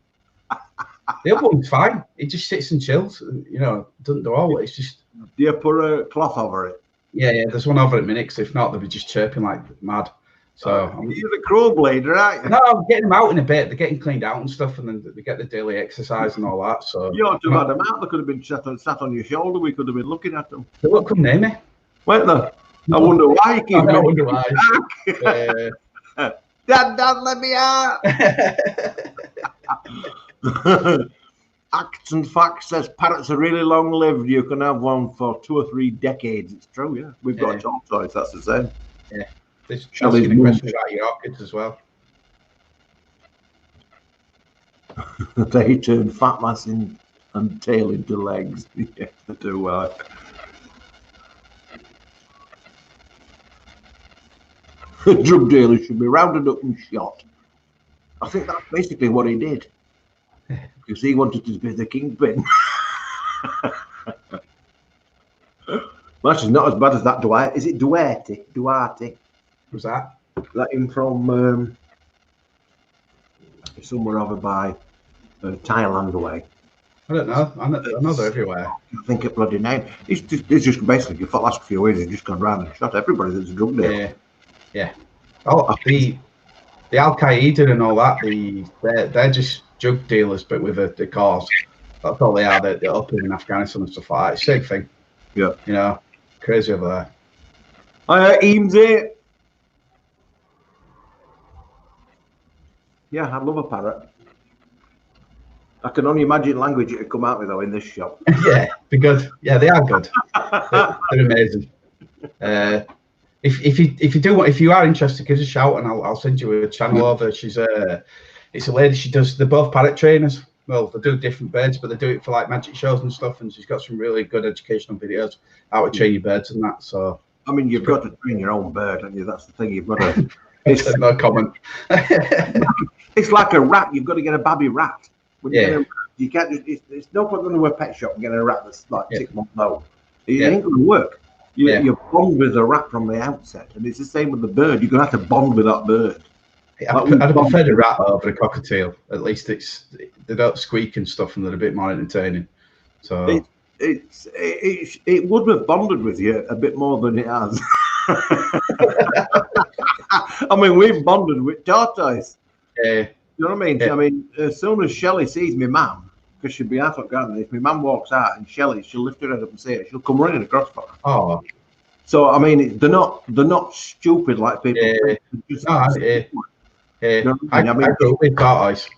The other one's fine. It just sits and chills. You know, doesn't do all. It's just. Do you put a cloth over it? Yeah. There's one over at minute. Because if not, they'll be just chirping like mad. So you're the crow blade, right? No, I'm getting them out in a bit. They're getting cleaned out and stuff, and then they get the daily exercise and all that. So you ought to have had them out. They could have been sat on your shoulder. We could have been looking at them. They won't come near me. Wait there. I wonder why you keep. I wonder why. Dad, let me out. Acts and Facts says parrots are really long lived. You can have one for 2 or 3 decades. It's true, yeah. We've got tortoise, that's the same. Yeah. There's asking a question about your orchids as well. They turn fat mass and tail into legs. Yeah, they do well. Drug dealers should be rounded up and shot. I think that's basically what he did. Because he wanted to be the kingpin. Well, actually, not as bad as that Duarte. Is it Duarte? Duarte. Who's that? That him from somewhere over by Thailand away. I don't know. I know they're everywhere. I think a bloody name. He's just basically, for the last few years, he's just gone round and shot everybody that's a drug dealer. Yeah. Oh, the Al Qaeda and all that. They're just drug dealers, but with the cause. That's all they are. They're up in Afghanistan and stuff like that. Same thing. Yeah. You know, crazy over there. Eamesy. Yeah, I love a parrot. I can only imagine language it would come out with though in this shop. Yeah, be good. Yeah, they are good. They're amazing. If you are interested, give us a shout and I'll send you a channel over. It's a lady. They're both parrot trainers. Well, they do different birds, but they do it for like magic shows and stuff. And she's got some really good educational videos how to train your birds and that. So I mean, you've got to train your own bird, haven't you? That's the thing. You've got to. It's no comment. It's like a rat. You've got to get a baby rat. When you Yeah. get a rat, you can't just. It's no point going to a pet shop and getting a rat that's like 6 months old. It Yeah. ain't going to work. You bond with the rat from the outset, and it's the same with the bird. You're going to have to bond with that bird. I'd prefer the rat over a cockatiel. At least they don't squeak and stuff, and they're a bit more entertaining. So it would have bonded with you a bit more than it has. I mean, we've bonded with tortoise. yeah, You know what I mean? Yeah. I mean, as soon as Shelley sees me mum, because she'll be out of garden, if my mum walks out and she'll lift her head up and see it, she'll come running across for her. oh, So I mean, they're not stupid like people Yeah. think. They're just- yeah. No, I mean- I grew up with tortoise.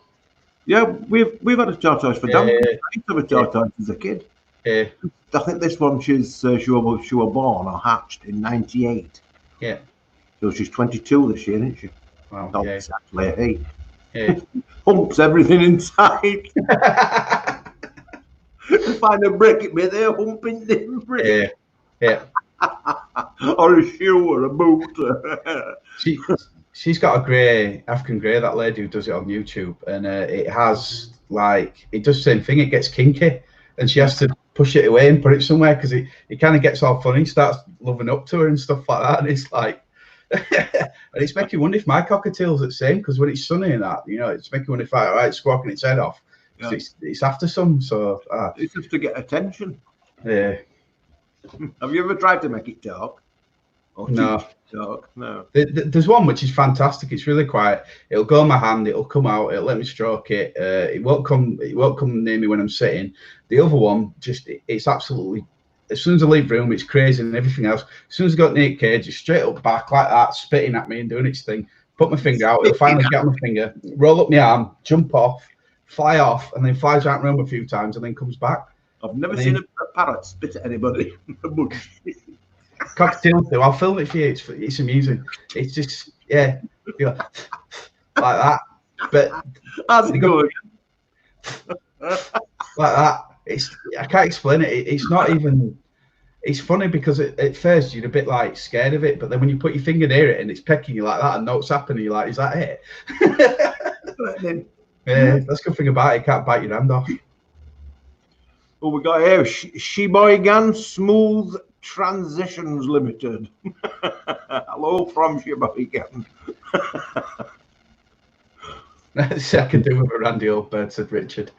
Yeah, we've had a tortoise for Yeah. donkeys. I used to have a tortoise as a kid. Yeah, I think this one she was born or hatched in '98. yeah. So she's 22 this year, isn't she? Wow, Oh, yeah, it's actually a he. yeah. Humps everything inside. You find a brick, it be there humping the brick. yeah. Or a shoe or a boot. She's got a grey African grey, that lady who does it on YouTube, and it does the same thing. It gets kinky, and she has to push it away and put it somewhere because it kind of gets all funny, starts loving up to her and stuff like that, and it's like, and it's making me wonder if my cockatiel's the same, because when it's sunny and that, it's making me wonder if it's squawking its head off. Yeah. It's after some, so It's just to get attention. yeah. Have you ever tried to make it talk? Or No. teach it to talk? No. There's one which is fantastic. It's really quiet. It'll go in my hand. It'll come out. It'll let me stroke it. It won't come near me when I'm sitting. The other one, it's absolutely. As soon as I leave the room, it's crazy and everything else. As soon as I got near the cage, it's straight up back like that, spitting at me and doing its thing. Put my finger out. It'll finally get my finger, roll up my arm, jump off, fly off, and then flies around the room a few times and then comes back. I've never seen a parrot spit at anybody. Cockatiels do. I'll film it for you. It's amusing. It's just like that. But How's it going? like that. I can't explain it. It's not even. It's funny because at first you're a bit like scared of it, but then when you put your finger near it and it's pecking you like that and nothing's happening, you're like, is that it? Yeah, that's the good thing about it. It can't bite your hand off. Well, we got here Sheboygan Smooth Transitions Limited. Hello from Sheboygan. That's I can do with a randy old bird, said Richard.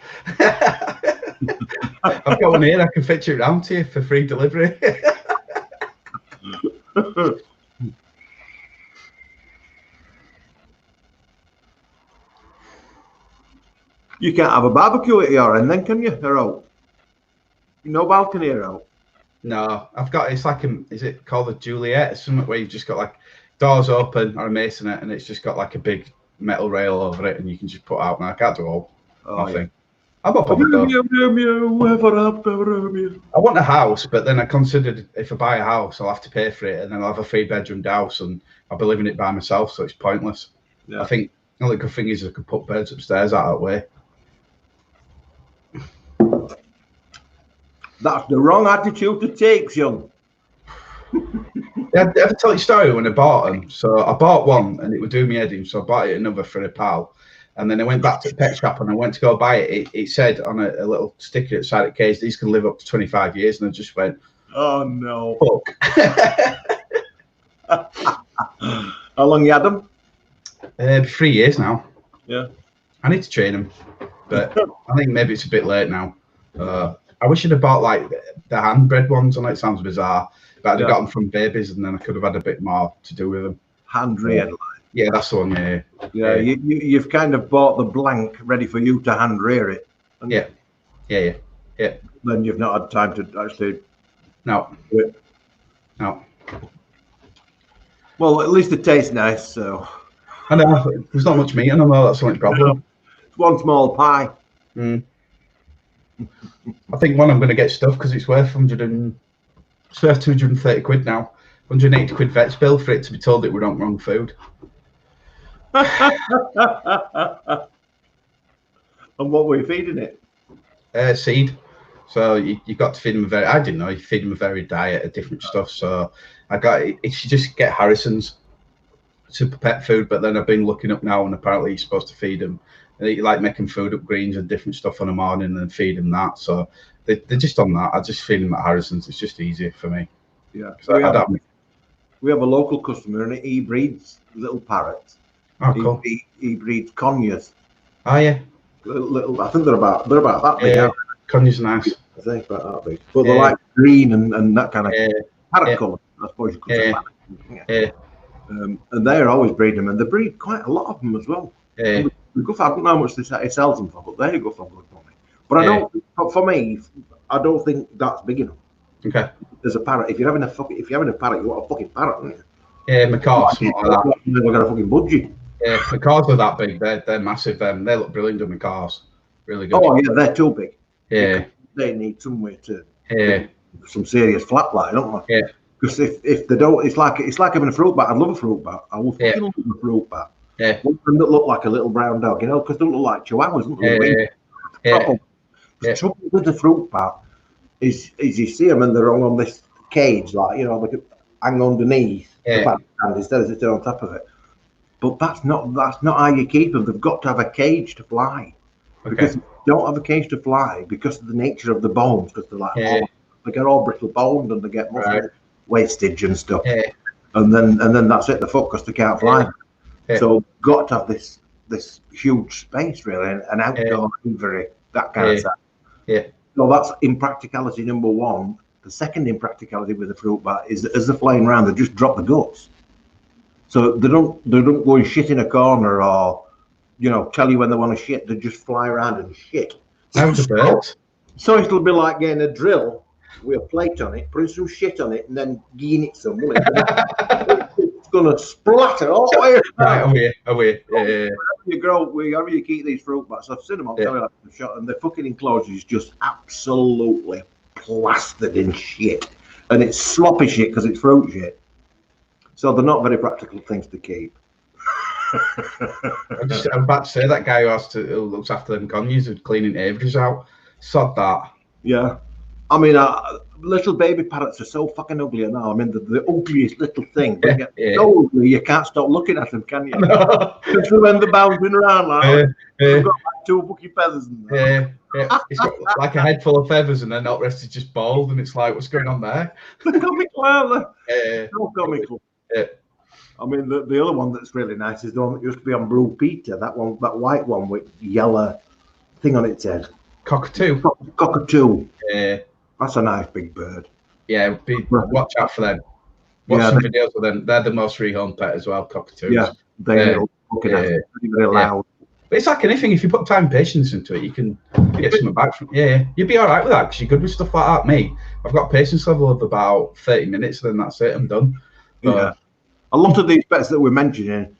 I've got one here. I can fetch it round to you for free delivery. You can't have a barbecue at your end then, can you? Or out? No balcony or out? No, I've got. It's like is it called a Juliet? It's something where you've just got like doors open or a masonette, and it's just got like a big metal rail over it, and you can just put out. Now I can't do all. Nothing. I'm up on the door. I want a house, but then I considered if I buy a house, I'll have to pay for it, and then I'll have a 3-bedroom house, and I'll be living it by myself, so it's pointless. Yeah. I think the only good thing is I could put birds upstairs out that way. That's the wrong attitude to take, son. Yeah, I ever tell you a story when I bought them? So I bought one, and it would do me head in, so I bought it another for a pal. And then I went back to the pet shop and I went to go buy it. It said on a little sticker outside the cage, these can live up to 25 years. And I just went, oh, no. Fuck. How long you had them? 3 years now. Yeah. I need to train them. But I think maybe it's a bit late now. I wish I'd have bought like the hand-bred ones. I know it sounds bizarre, but I'd have got them from babies and then I could have had a bit more to do with them. Hand-reared. Yeah, that's the one, yeah. Yeah, you've kind of bought the blank ready for you to hand rear it. Yeah. Then you've not had time to actually No. do it. No. Well, at least it tastes nice, so. I know, there's not much meat in them though, that's the only problem. It's one small pie. Mm. I think one I'm going to get stuff because it's worth 230 quid now. 180 quid vet's bill for it to be told that we don't wrong food. And what were you feeding it? Seed. So you got to feed them I didn't know, you feed them a varied diet of different stuff. So I got it. You should just get Harrison's super pet food, but then I've been looking up now and apparently you're supposed to feed them. They like making food up greens and different stuff on the morning and feed them that. So they're just on that. I just feed them at Harrison's. It's just easier for me. Yeah. So We have a local customer and he breeds little parrots. Oh, cool. He breeds conures. Oh yeah. Little, I think they're about that big. Yeah, conures nice. I think about that big. But they're like green and that kind of parrot colour, I suppose you could say. Yeah. And they're always breeding them, and they breed quite a lot of them as well. Yeah. We go for, I don't know how much he sells them for, but they go for good money. But I don't. For me, I don't think that's big enough. Okay. There's a parrot. If you're having a parrot, you want a fucking parrot, don't you? Yeah, macaws, not like that. They're gonna fucking budgie. Yeah, macaws are that big. They're massive. They look brilliant. The macaws, really good. Oh yeah, they're too big. Yeah. They need somewhere to. Yeah. Some serious flat lie, don't they? Yeah. Because if they don't, it's like having a fruit bat. I love a fruit bat. I will fucking love a fruit bat. Yeah. One of them that look like a little brown dog, you know, because they look like chihuahuas, don't they? The trouble with the fruit bat is you see them and they're all on this cage, like, you know, they could hang underneath the bat instead of sitting on top of it. But that's not how you keep them. They've got to have a cage to fly. Because if they don't have a cage to fly, because of the nature of the bones, because they're like they get all brittle boned and they get wastage and stuff. And then that's it, the fuck, because they can't fly. So got to have this huge space, really, an outdoor aviary, that kind of stuff. So that's impracticality number one. The second impracticality with the fruit bat is that as they're flying around, they just drop the guts. So they don't go and shit in a corner or, you know, tell you when they want to shit. They just fly around and shit. So it'll be like getting a drill with a plate on it, putting some shit on it, and then geeing it some. It's gonna splatter all the way around. Away. Wherever you keep these fruit bats, I've seen them on television shot, and the fucking enclosure is just absolutely plastered in shit, and it's sloppy shit because it's fruit shit. So they're not very practical things to keep. I'm about to say that guy who looks after them conures and cleaning aviaries out. Sod that. Yeah. I mean, little baby parrots are so fucking ugly now. I mean, the ugliest little thing. They get so ugly, you can't stop looking at them, can you? Especially when they're bouncing around like they've got like 2 fucking feathers in them. It's got like a head full of feathers and then not rest is just bald, and it's like, what's going on there? They're comical, aren't they? So comical. Yeah. I mean, the other one that's really nice is the one that used to be on Blue Peter. That white one with yellow thing on its head. Cockatoo. Cockatoo. Yeah. That's a nice big bird. Yeah, watch out for them. Watch some videos of them. They're the most rehomed pet as well, cockatoos. Yeah, they're very loud. But it's like anything, if you put time and patience into it, you can get something back from you'd be all right with that because you're good with stuff like that. Me, I've got a patience level of about 30 minutes, then that's it, I'm done. Yeah. A lot of these pets that we're mentioning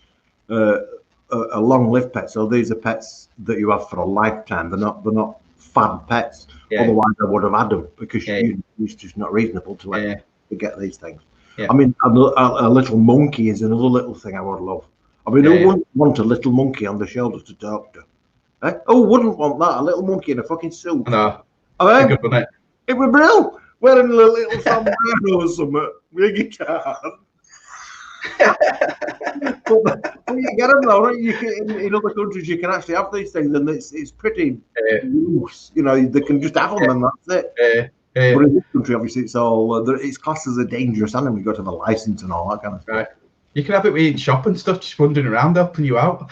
are long-lived pets. So these are pets that you have for a lifetime. They're not fad pets. Yeah. Otherwise, I would have had them because it's just not reasonable to let to get these things. Yeah. I mean, a little monkey is another little thing I would love. I mean, who wouldn't want a little monkey on the shoulder to talk to? Eh? Who wouldn't want that? A little monkey in a fucking suit. No. It would be brilliant. Wearing a little sombrero or something with a guitar. But you get them though, right? In other countries you can actually have these things, and it's pretty loose. You know, they can just have them, and that's it. But in this country, obviously, it's classed as a dangerous animal. You got to have a license and all that kind of stuff. Right. You can have it with shop and stuff, just wandering around, helping you out.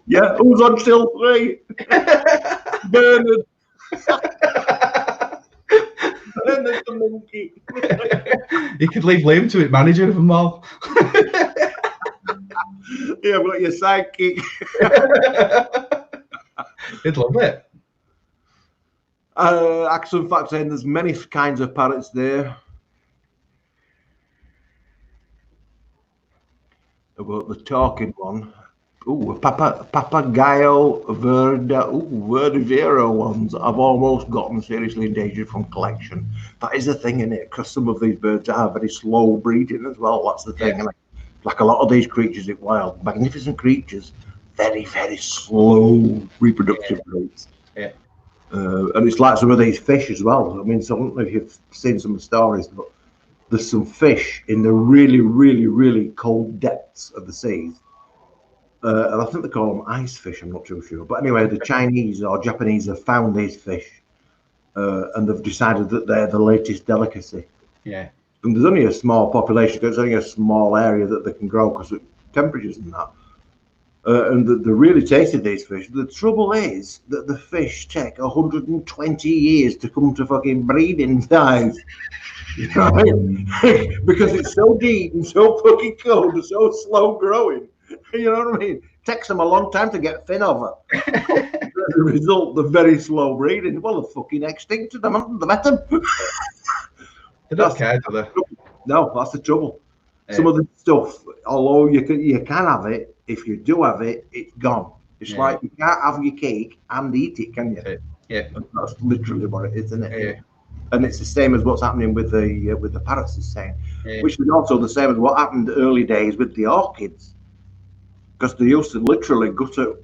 Yeah, who's on till 3? Bernard. Bernard the monkey. You could leave Liam to it, manager of them all. Yeah, I've got your sidekick. He'd love it. Accent fact saying there's many kinds of parrots there. About the talking one, Ooh, Papagayo Verdivero ones I've almost gotten seriously endangered from collection. That is the thing, in it, because some of these birds are very slow breeding as well. That's the thing. Yeah. Like a lot of these creatures in wild, magnificent creatures, very, very slow reproductive rates. Yeah. And it's like some of these fish as well. I mean, so I don't know if you've seen some stories, but there's some fish in the really, really, really cold depths of the seas. And I think they call them ice fish. I'm not too sure. But anyway, the Chinese or Japanese have found these fish and they've decided that they're the latest delicacy. Yeah. And there's only a small population, there's only a small area that they can grow because of temperatures and that. And they really tasted these fish. The trouble is that the fish take 120 years to come to fucking breeding size. You know what I mean? Because it's so deep and so fucking cold and so slow growing. You know what I mean? Takes them a long time to get fin over. As a result, they're very slow breeding. Well, they're fucking extinct to them, haven't they? Met them. They don't care, do they? No, that's the trouble. Some of the stuff, although you can have it, if you do have it, it's gone. It's like you can't have your cake and eat it, can you? Yeah. That's literally what it is, isn't it? Yeah. And it's the same as what's happening with the parrots, is saying, Yeah. which is also the same as what happened early days with the orchids, because they used to literally gut at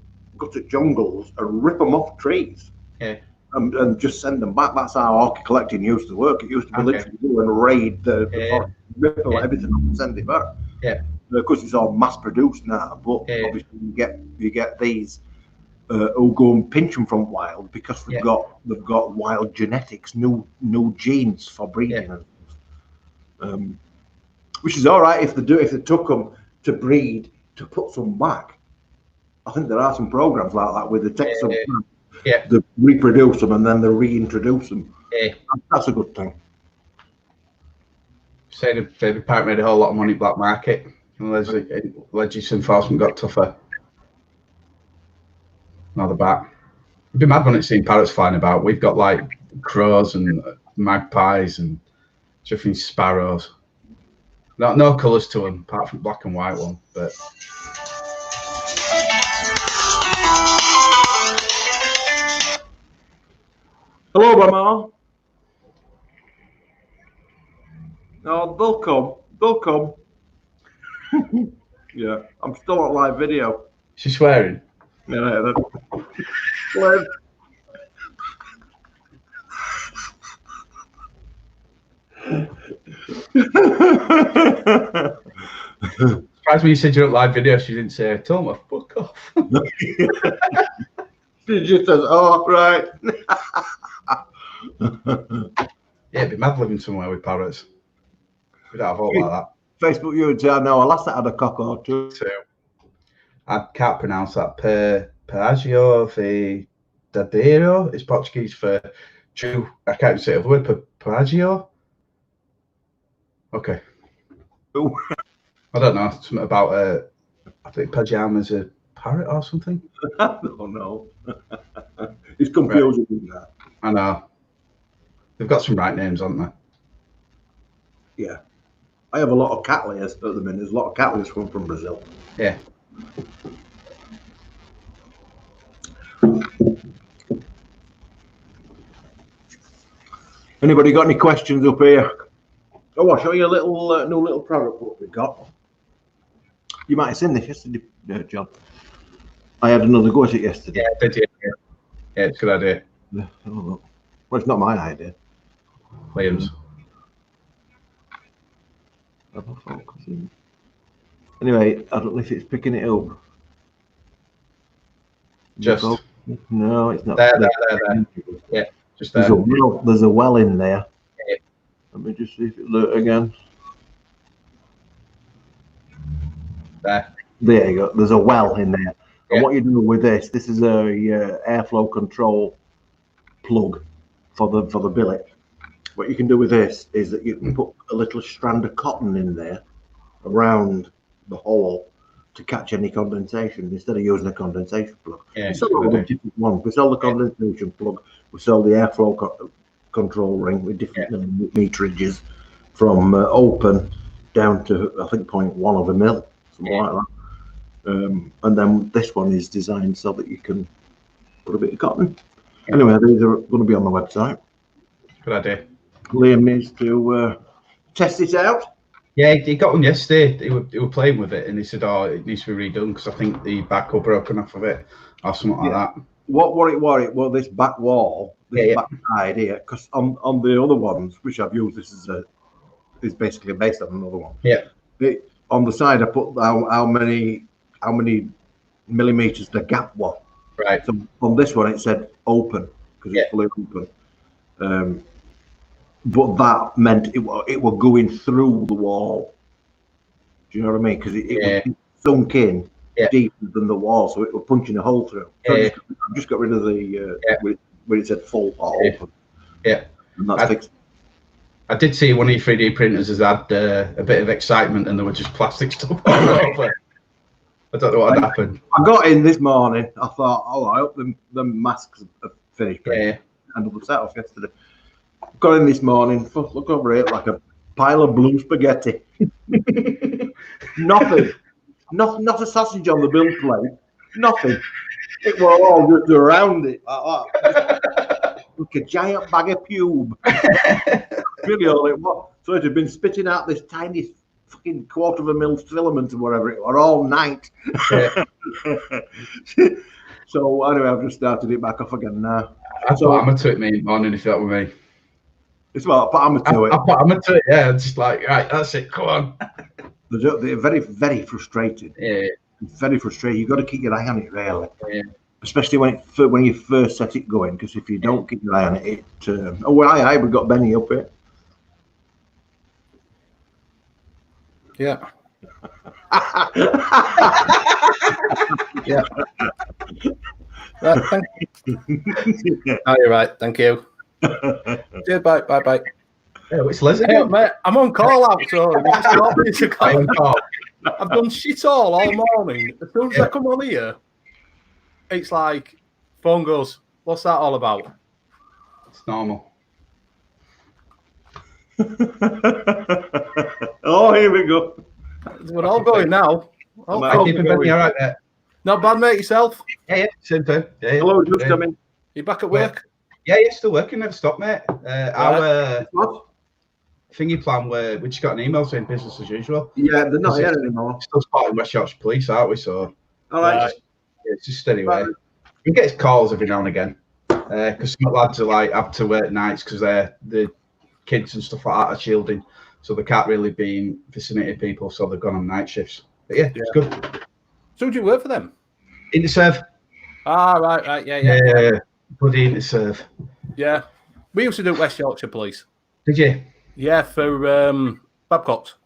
jungles and rip them off trees. Yeah. And just send them back. That's how orchid collecting used to work. It used to be literally go and raid the forest, rip everything off and send it back. Yeah. Of course, it's all mass produced now, but obviously you get these who go and pinch them from wild because they've got wild genetics, new genes for breeding, which is all right if they took them to breed to put some back. I think there are some programs like that where they take some. They reproduce them and then they reintroduce them. Yeah. That's a good thing. Say the baby parrot made a whole lot of money black market. Legislative enforcement got tougher. Now the bat. It'd be mad when it's seen parrots flying about. We've got like crows and magpies and different sparrows. No colours to them apart from black and white one, but. Hello, Mama. Oh, they'll come. They'll come. Yeah, I'm still on live video. She's swearing. Yeah, live. Surprised when you said you're on live video, she didn't say, "Tell me, fuck off." She just says, "Oh, right." Yeah, it'd be mad living somewhere with parrots. We don't have all like that. Facebook, you would say, I know, a lass that had a cock or two. So, I can't pronounce that. Pelagio de Dadeiro is Portuguese for true. I can't say the word. Pelagio? Okay. Ooh. I don't know. Something about, I think pajamas a parrot or something. I don't know. It's confusing, isn't that? I know. They've got some right names, haven't they? Yeah. I have a lot of cat layers at the minute. There's a lot of cat layers from Brazil. Yeah. Anybody got any questions up here? Oh, I'll show you a little new little product what we got. You might have seen this yesterday, John. I had another go at it yesterday. Yeah, did you? Yeah, it's a good idea. Yeah, well, it's not my idea. Williams. Anyway, I don't know if it's picking it up. Just no, it's not. There. Yeah, just there. There's a well in there. Yeah. Let me just see if it look again. There you go. There's a well in there. And what you do with this is a airflow control plug for the billet. What you can do with this is that you can put a little strand of cotton in there around the hole to catch any condensation instead of using a condensation plug. Yeah, we sell all the different ones. We sell the condensation plug. We sell the airflow control ring with different meterages from open down to I think 0.1 of a mil, something like that. And then this one is designed so that you can put a bit of cotton. Anyway, these are going to be on the website. Good idea. Liam needs to test it out. Yeah, he got one yesterday. He were playing with it, and he said, "Oh, it needs to be redone because I think the back will broken off of it, or something like that." What it was this back wall, this back side here, because on the other ones, which I've used, this is basically based on another one. Yeah. On the side, I put how many millimeters the gap was. Right. So on this one, it said open because it's fully open. But that meant it was going through the wall. Do you know what I mean? Because it was sunk in deeper than the wall, so it was punching a hole through. So I just got rid of the where it said full or open. Yeah. And that's fixed. I did see one of your 3D printers has had a bit of excitement, and there were just plastic stuff all over. I don't know what had happened. I got in this morning. I thought, I hope the masks have finished. Yeah. And the set off yesterday. Got in this morning. Look over it like a pile of blue spaghetti. Nothing. Not a sausage on the build plate. Nothing. It was all just around it like that. Like a giant bag of pube. Really all it was. So it had been spitting out this tiny fucking quarter of a mil filament or whatever it was all night. Yeah. So anyway, I've just started it back off again now. I put hammer to it, mate, morning if that were me. It's what I put hammer to it. I put hammer to it, yeah. Just like, right, that's it, come on. They're very, very frustrated. Yeah. Very frustrated. You've got to keep your eye on it, really. Yeah. Especially when you first set it going, because if you don't keep your eye on it, we've got Benny up here. Yeah. Yeah. Right, thank you. Oh, you're right. Thank you. Yeah, bye. Yeah, it's Leslie. Hey, mate, I'm on call out, so you just got me to call. I've done shit all morning. As soon as I come on here, it's like phone goes, what's that all about? It's normal. Oh, here we go. We're all going now. Oh, keeping Benny all right there. Not bad, mate, yourself? Yeah, same thing. Yeah, hello, just coming. You back at work? Yeah, still working, never stopped, mate. Our thingy plan where we just got an email saying business as usual. Yeah, they're not here anymore. Still spotting West Yorkshire Police, aren't we? So all right. It's just steady way. We get calls every now and again because some lads are like have to work nights because the kids and stuff like that are shielding, so they can't really be in vicinity people, so they've gone on night shifts. But yeah, it's good. So do you work for them? Interserve. Ah, right, yeah. Bloody Interserve. Yeah, we used to do West Yorkshire Police. Did you? Yeah, for Babcock's.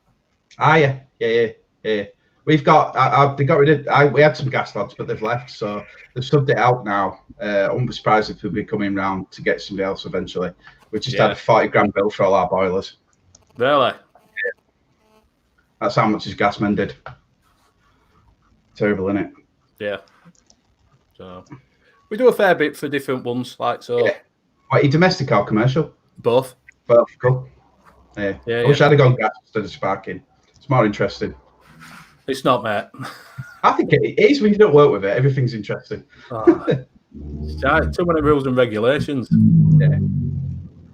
Ah, yeah. We've got. They got rid of. We had some gas lads, but they've left, so they've subbed it out now. I wouldn't be surprised if we'll be coming round to get somebody else eventually. We just had a 40 grand bill for all our boilers. Really? Yeah. That's how much his gas men did. Terrible, isn't it? Yeah. So we do a fair bit for different ones, like so. Yeah. What, you domestic or commercial? Both. Both, cool. Yeah. I wish I'd have gone gas instead of sparking. It's more interesting. It's not, mate. I think it is when you don't work with it. Everything's interesting. Too many rules and regulations. Yeah.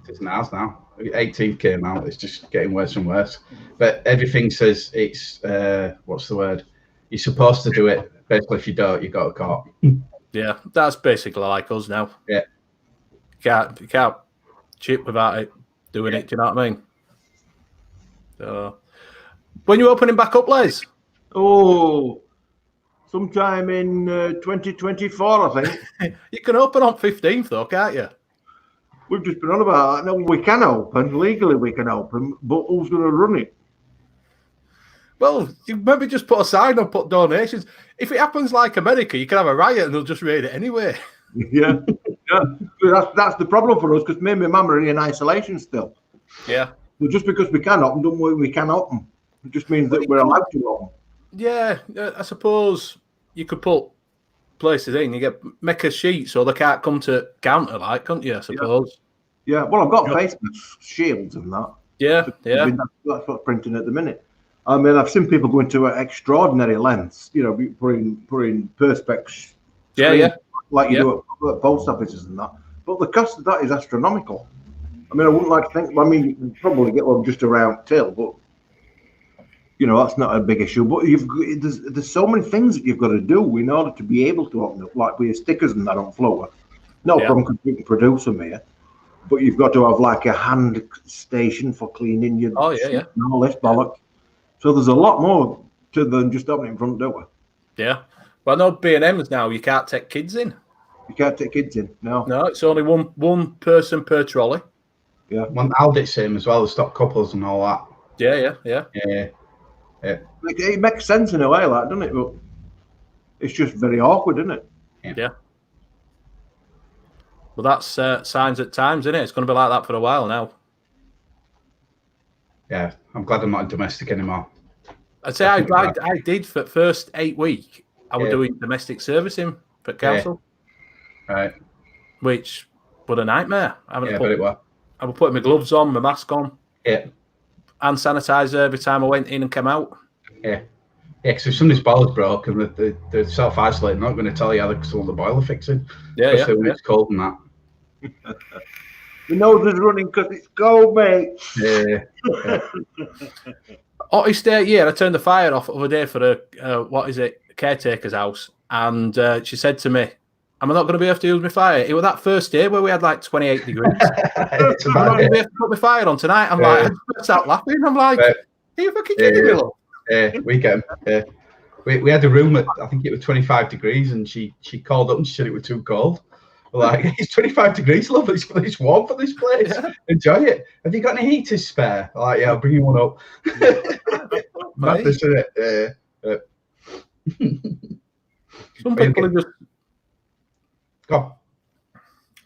It's ours now. 18th came out. It's just getting worse and worse. But everything says it's what's the word? You're supposed to do it. Basically, if you don't, you got a caught. Yeah, that's basically like us now. Yeah. You can't chip without it doing it. Do you know what I mean? So, when you opening back up, Les? Oh, sometime in 2024, I think. You can open on 15th, though, can't you? We've just been on about that. No, we can open legally. We can open, but who's going to run it? Well, you maybe just put a sign up, put donations. If it happens like America, you can have a riot and they'll just raid it anyway. Yeah. That's the problem for us because me and my mum are in isolation still. Yeah. So just because we can open, don't mean we can open. It just means that we're allowed to open. Yeah, I suppose you could put places in. You make a sheet so they can't come to counter, like, couldn't you? I suppose. Yeah. Well, I've got face shields and that. Yeah. That's what's printing at the minute. I mean, I've seen people going to extraordinary lengths, you know, putting perspex, Yeah. like you do at post offices and that. But the cost of that is astronomical. I mean, I wouldn't like to think. I mean, you can probably get one just around till, but you know that's not a big issue. But there's so many things that you've got to do in order to be able to open up, like with your stickers and that on floor. No problem, because you can produce them here. But you've got to have like a hand station for cleaning your and all this bollock. So there's a lot more to than just opening front door. Yeah. Well, no B&Ms now. You can't take kids in. You can't take kids in. No. No, it's only one person per trolley. Yeah. One Aldi's same as well. The stock couples and all that. Yeah. It makes sense in a way, like, doesn't it? But it's just very awkward, isn't it? Yeah. Well, that's signs at times, isn't it? It's going to be like that for a while now. Yeah, I'm glad I'm not in domestic anymore. I'd say I did for the first 8 weeks. I was doing domestic servicing for council. Right. Which was a nightmare. I was putting my gloves on, my mask on. Yeah. Hand sanitizer every time I went in and came out. Yeah. Yeah, because if somebody's boiler's broke and they're self-isolating, they're not going to tell you how they want the boiler fixing. Especially when it's cold and that. The nose is running because it's cold, mate. Yeah. Hottest day year, I turned the fire off the other day for a caretaker's house. And she said to me, am I not going to be able to use my fire? It was that first day where we had like 28 degrees. I'm not going to be able to put my fire on tonight. I'm like, I just start laughing. I'm like, are you fucking kidding me, love? Yeah, we get them. Yeah. We had a room at, I think it was 25 degrees, and she called up and she said it was too cold. We're like, it's 25 degrees, love. It's warm for this place. Yeah. Enjoy it. Have you got any heaters spare? Like, yeah, I'll bring you one up. Madness, isn't it? Yeah. Some people are just... Go.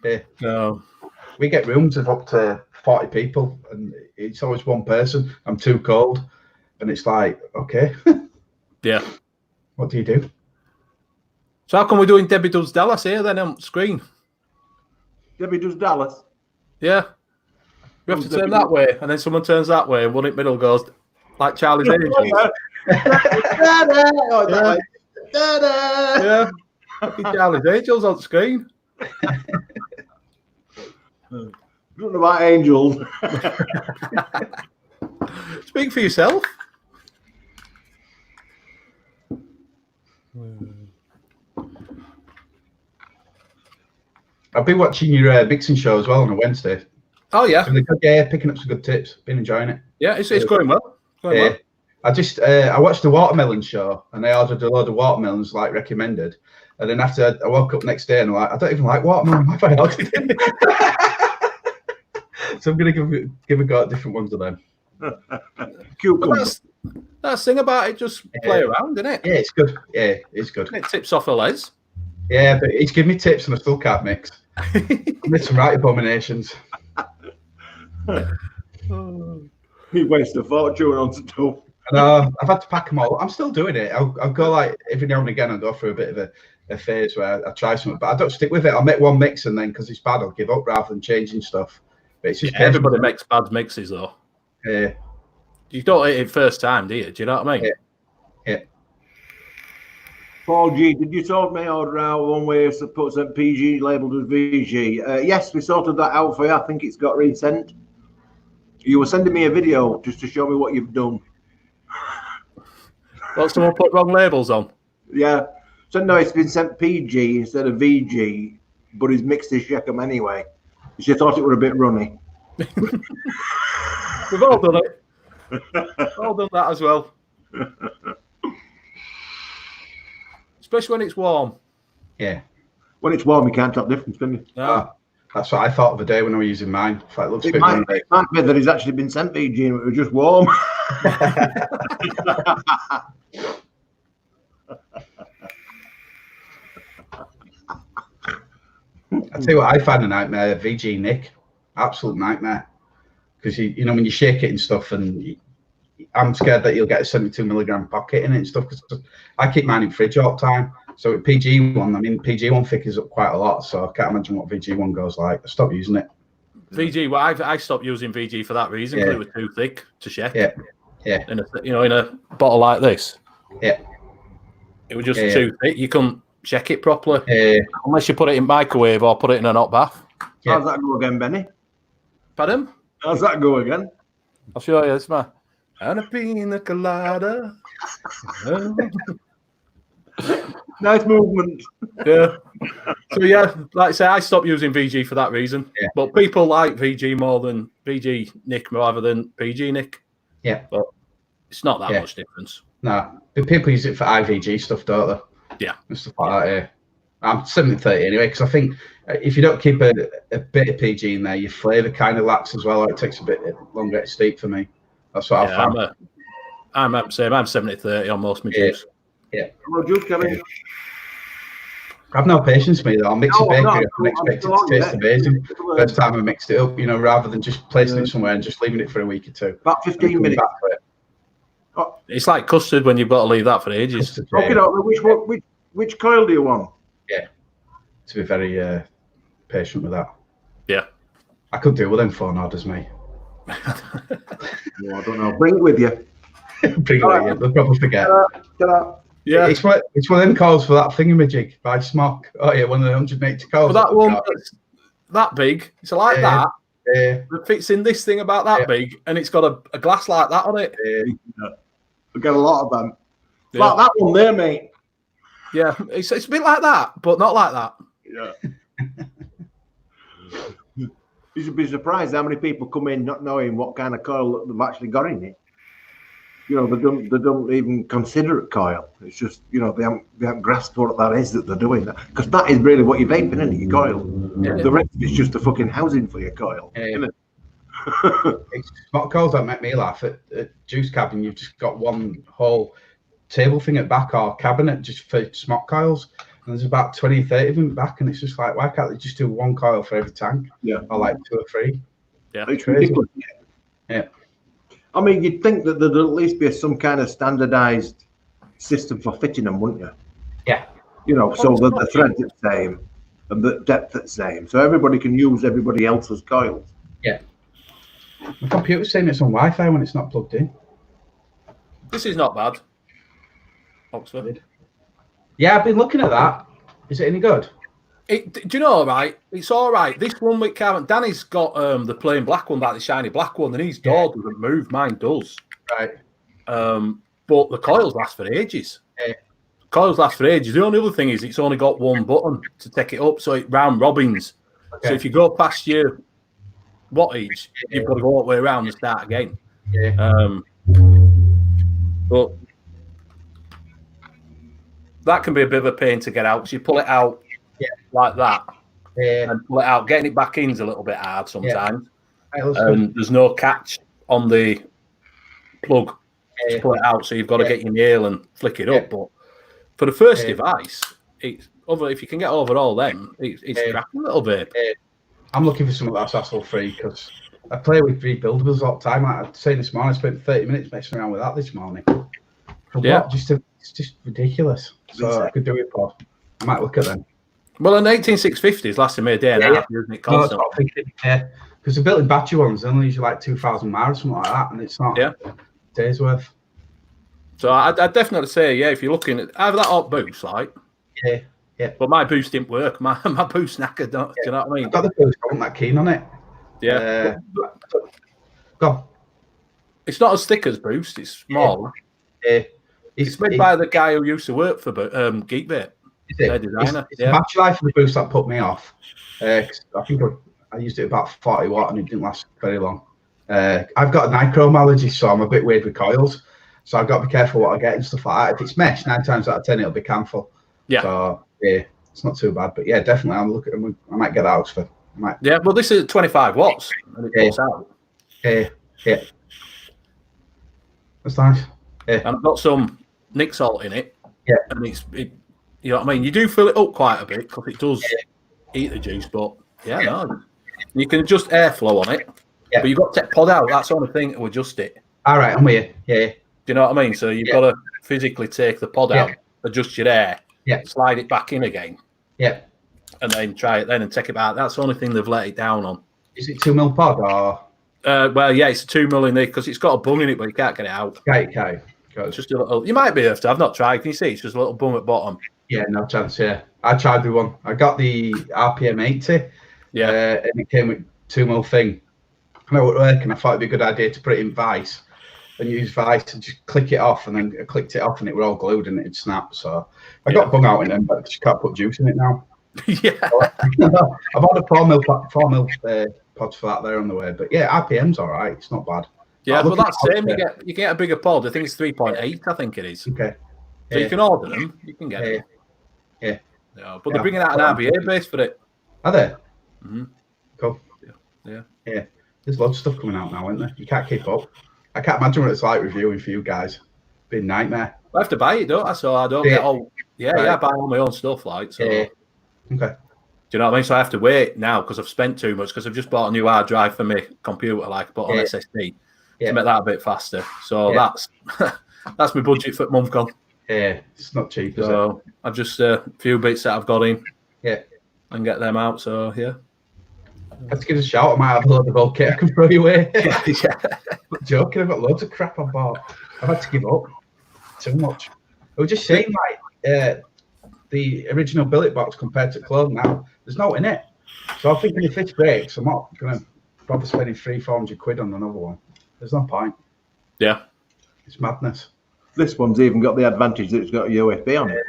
Yeah. No. We get rooms of up to 40 people, and it's always one person. I'm too cold. And it's like, okay. Yeah. What do you do? So how come we're doing Debbie Does Dallas here then on screen? Debbie Does Dallas? Yeah. We have to turn that way, and then someone turns that way, and one in the middle goes like Charlie's Angels. Yeah. Charlie's Angels on screen. Nothing about angels. Speak for yourself. I've been watching your mixing show as well on a Wednesday. Oh yeah, picking up some good tips. Been enjoying it. Yeah, it's going well. Well. I watched the watermelon show, and I ordered a load of watermelons like recommended. And then after I woke up next day and I'm like, I don't even like watermelon. Why have I ordered it? So I'm gonna give a go at different ones of them. That's the thing about it. Just play around, isn't it? Yeah, it's good. Yeah, it's good. It tips off a les. Yeah, but he's giving me tips and I still can't mix. I made some right abominations. He wastes a fortune on stuff. And I've had to pack them all. I'm still doing it. I'll go like every now and again. I'll go through a bit of a phase where I try something, but I don't stick with it. I'll make one mix and then because it's bad, I'll give up rather than changing stuff. But it's just everybody makes bad mixes though. Yeah. You don't eat it first time, do you? Do you know what I mean? Yeah. Paul G, did you sort me order out one way to put some PG labelled as VG? Yes, we sorted that out for you. I think it's got resent. You were sending me a video just to show me what you've done. Well, someone put wrong labels on. Yeah. So no, it's been sent PG instead of VG, but he's mixed his Sheckham anyway. She thought it were a bit runny. We've all done it. All done that as well. Especially when it's warm. Yeah. When it's warm, you can't tell the difference, can you? No. That's what I thought of the day when I was using mine. It looks it might be that he's actually been sent VG and it was just warm. I tell you what, I find a nightmare. VG Nick, absolute nightmare. Because you know when you shake it and stuff, and I'm scared that you'll get a 72 milligram pocket in it and stuff. Because I keep mine in fridge all the time. So with PG one, I mean PG one thickens up quite a lot. So I can't imagine what VG one goes like. I stopped using it. VG, well, I stopped using VG for that reason because it was too thick to shake. Yeah, in a bottle like this. Yeah. It would just too thick. You couldn't check it properly unless you put it in microwave or put it in a hot bath. Yeah. How's that go again, Benny? Pardon? How's that go again? I'll show you. It's my and a pina colada. Nice movement. Yeah. So yeah, like I say, I stopped using VG for that reason. Yeah. But people like VG more than VG Nick rather than PG Nick. Yeah. But it's not that much difference. No, but people use it for IVG stuff, don't they? Yeah. And stuff like that. Yeah. I'm 70-30 anyway, because I think if you don't keep a bit of PG in there, your flavour kind of lacks as well, or it takes a bit longer to steep for me. That's what I've found. I'm the same. I'm 70-30 on most of my juice. Yeah. Well, juice, Kevin. I've no patience for me though. I'll mix a bakery up and expect it to taste amazing. First time I mixed it up, rather than just placing it somewhere and just leaving it for a week or two. About 15 minutes. It's like custard when you've got to leave that for ages. Okay, which coil do you want? Yeah, to be very patient with that. Yeah. I could deal with them phone orders, mate. I don't know. Bring it with you. Bring it with you. They'll probably forget. Yeah. It's one of them calls for that thingamajig by Smock. Oh yeah, one of the 180 calls. But that one that's that big, it's like that. Yeah. It fits in this thing about that big, and it's got a glass like that on it. Yeah. We got a lot of them. Yeah. Like that one there, mate. Yeah, it's a bit like that, but not like that. Yeah. You should be surprised how many people come in not knowing what kind of coil they've actually got in it. They don't even consider it coil. It's just they haven't grasped what that is that they're doing. Because that is really what you're vaping, isn't it? Your coil. Yeah. The rest is just the fucking housing for your coil. Isn't it? It's what calls that make me laugh. At Juice Cabin, you've just got one whole table thing at back or cabinet just for smoke coils, and there's about 20, 30 of them back, and it's just like, why can't they just do one coil for every tank? Yeah. Or like 2 or 3? Yeah. It's ridiculous. Yeah. I mean, you'd think that there'd at least be some kind of standardized system for fitting them, wouldn't you? Yeah. So that the thread's the same and the depth the same, so everybody can use everybody else's coils. Yeah. My computer's saying it's on Wi-Fi when it's not plugged in. This is not bad. Oxford. Yeah, I've been looking at that. Is it any good? Do you know, right? It's all right. This one with Karen, Danny's got the plain black one, like the shiny black one, and his door doesn't move. Mine does. Right. But the coils last for ages. Yeah. Coils last for ages. The only other thing is it's only got one button to take it up, so it round robins. Okay. So if you go past your wattage, you've got to go all the way around and start again. Yeah. But that can be a bit of a pain to get out. So you pull it out like that, and pull it out. Getting it back in is a little bit hard sometimes. And there's no catch on the plug to pull it out, so you've got to get your nail and flick it up. But for the first device, it's over. If you can get over all them, it's cracking a little bit. I'm looking for something that's hassle-free because I play with rebuildables all the time. Like I was saying this morning, I spent 30 minutes messing around with that this morning. It's just ridiculous. So I could do it, Paul. I might look at them. Well, an 18650s lasted me a day and a half using it constantly. That's what I'm thinking. Yeah, because the built-in battery ones only usually like 2,000 miles or something like that, and it's not a day's worth. So I'd definitely say, if you're looking at either that or boost, like. Yeah. But my boost didn't work. My boost knackered. Do you know what I mean? I've got the boost. I wasn't that keen on it. Yeah. Go on. It's not as thick as boost. It's small. It's made by the guy who used to work for Geek Vape. Their designer. It's the battery life of the boost that put me off. I think I used it about 40 watt and it didn't last very long. I've got a nichrome allergy, so I'm a bit weird with coils. So I've got to be careful what I get and stuff like that. If it's mesh, 9 times out of 10 it'll be camphor. Yeah. So it's not too bad. But yeah, definitely I'm looking. I might get that Oxford. Yeah. Well, this is 25 watts and it goes out. Yeah. That's nice. Yeah. And I've got some Nick salt in it. Yeah. And you know what I mean? You do fill it up quite a bit because it does eat the juice, but you can adjust airflow on it. Yeah. But you've got to take pod out. That's the only thing to adjust it. All right, I'm with you. Yeah. Do you know what I mean? So you've got to physically take the pod out, adjust your air, slide it back in again. Yeah. And then try it then and take it back. That's the only thing they've let it down on. Is it 2 mil pod or? Well, yeah, it's a 2 million because it's got a bung in it, but you can't get it out. Okay. It's just a little. You might be able to. I've not tried. Can you see? It's just a little bung at bottom. Yeah, no chance. Yeah, I tried the one. I got the RPM 80. Yeah. And it came with 2 mil thing. And I was working. I thought it'd be a good idea to put it in vice and use vice and just click it off. And then I clicked it off and it were all glued and it'd snap. So I got bung out in them, but you can't put juice in it now. Yeah. I've ordered 4 mil pods for that there on the way. But yeah, RPM's all right. It's not bad. Yeah, well, that's the same. You get a bigger pod. I think it's 3.8. I think it is. Okay. So you can order them. You can get it. Yeah. No, but they're bringing out an RBA base for it. Are they? Mm-hmm. Cool. Yeah. There's lots of stuff coming out now, isn't there? You can't keep up. I can't imagine what it's like reviewing for you guys. It's been a nightmare. I have to buy it, don't I? So I don't get all. Yeah, right. I buy all my own stuff, like. So. Yeah. Okay. Do you know what I mean? So I have to wait now because I've spent too much because I've just bought a new hard drive for my computer, like put on SSD to make that a bit faster. So that's that's my budget for month gone. Yeah, it's not cheap, is it? I've just a few bits that I've got in. Yeah. And get them out. So yeah. Let's give us a shout. I might have a load of old kit I can throw you away. Yeah. I'm joking. I've got loads of crap I bought. I've had to give up too much. I was just saying, like, the original billet box compared to clone now, there's no in it. So I'm thinking if this breaks, I'm not going to bother spending 300-400 quid on another one. There's no point. Yeah. It's madness. This one's even got the advantage that it's got a USB on it.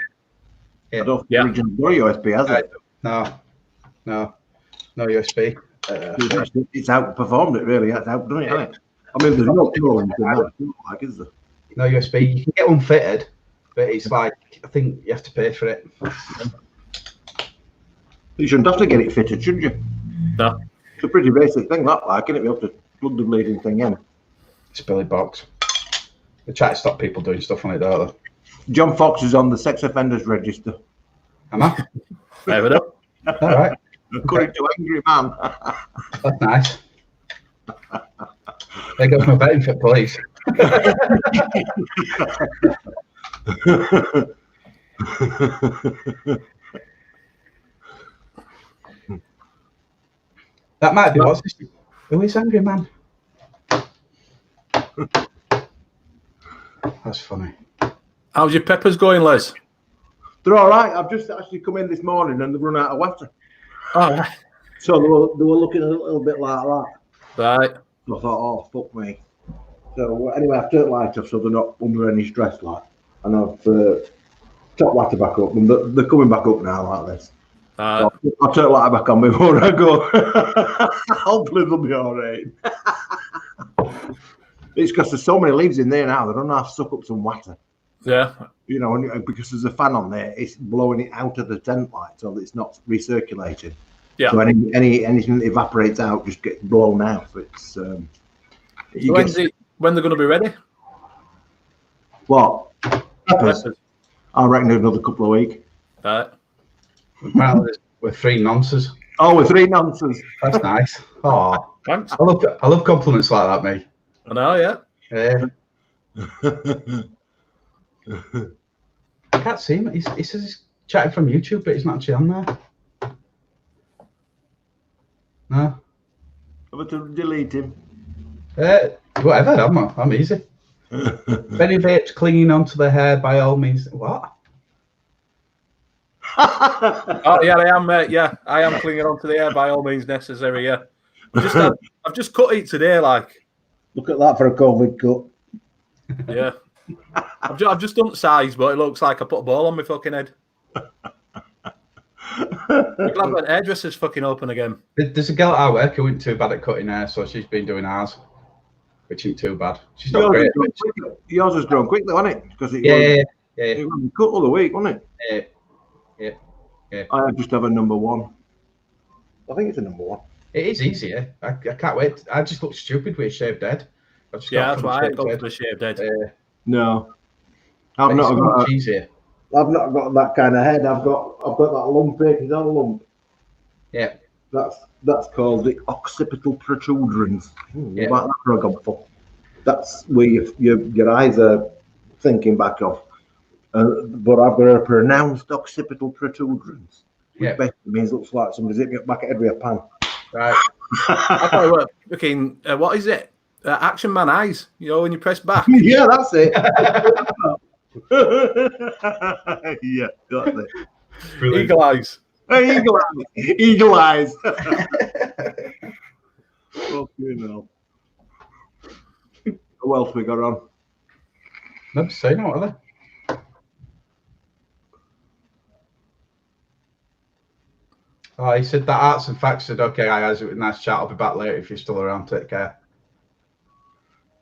Yeah. I don't think the original USB, has it? No USB. It's outperformed it, really. It's outdone it, hasn't it? I mean, there's no cooling in that, like, is there? No USB. You can get one fitted, but it's like, I think you have to pay for it. You shouldn't have to get it fitted, should you? No. It's a pretty basic thing, that, like, isn't it? You have to plug the bleeding thing in. It's a billet box. They try to stop people doing stuff on it, don't they? John Fox is on the sex offenders register. Am I? Fair enough. All right. According to Angry Man. That's nice. There goes my betting for police. That might be what's this? Who is Angry Man? That's funny. How's your peppers going, Les? They're all right. I've just actually come in this morning and they've run out of water. Oh, right. So they were looking a little bit like that. Right. I thought, oh, fuck me. So anyway, I've turned light off so they're not under any stress, like. And I've topped water back up, and they're coming back up now like this. So I'll turn light back on before I go. Hopefully they'll be all right. It's because there's so many leaves in there now, they don't have to suck up some water. Yeah. You know, and because there's a fan on there, it's blowing it out of the tent light so that it's not recirculating. Yeah. So anything that evaporates out just gets blown out. So it's when they're going to be ready? What? Peppers? I reckon another couple of weeks. Right. Apparently we're 3 nonces. Oh, we're 3 nonces. That's nice. Oh, Thanks. I love compliments like that, mate. I know, yeah. I can't see him. He says he's chatting from YouTube, but he's not actually on there. No. I'm going to delete him. Whatever, I'm easy. Benny vapes clinging onto the hair by all means. What? Oh yeah, I am. Yeah, I am clinging onto the hair by all means necessary. Yeah, I've just cut it today. Like, look at that for a COVID cut. Yeah, I've just done size, but it looks like I put a ball on my fucking head. I'm glad that hairdresser's fucking open again. There's a girl at our work who isn't too bad at cutting hair, so she's been doing ours, which isn't too bad. She's not great. Yours has grown quickly, hasn't it? Because it was cut all the week, wasn't it? Yeah. I just have a number 1. I think it's a number 1. It is easier. I can't wait. I just look stupid with a shaved head. That's why I go for the shaved head. No, I've not got easier. I've not got that kind of head. I've got that lump here. It's all lump. Yeah. That's called the occipital protuberance. About that for a gobful. That's where your eyes are thinking back off. But I've got a pronounced occipital protuberance. Which basically means it looks like somebody's hit me up back at head with a pan. Right. I thought it were looking. What is it? Action Man eyes. You know when you press back. Yeah, that's it. Yeah, that's it. Brilliant. Eagle eyes. Eagle eyes. Eagle eyes. Fucking hell. Who else we got on? Never seen what are they? Oh, he said that Arts and Facts said, okay, guys, it was a nice chat. I'll be back later if you're still around. Take care.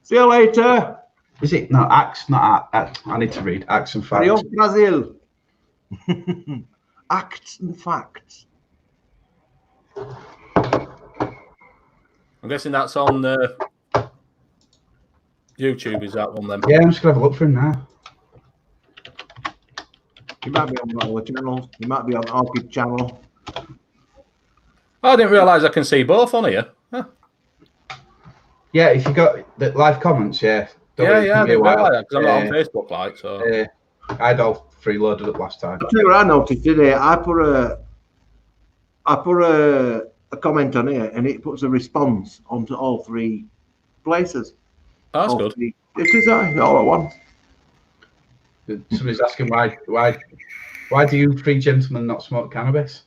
See you later. Is it? No, Acts, not Act. I need to read Acts and Facts. Adios, Brazil. Acts and Facts. I'm guessing that's on YouTube. Is that one then? Yeah, I'm just going to have a look for him now. He might be on all the channels. He might be on Orchid channel. Oh, I didn't realise I can see both on here. Huh. Yeah, if you got the live comments, yeah. Yeah, I didn't realise that because I'm not on Facebook, like, so. I had all freeloaded up last time. I'll tell you what I noticed today. I put a comment on here and it puts a response onto all three places. Oh, that's all good. Three. It is all at once. Somebody's asking why do you three gentlemen not smoke cannabis?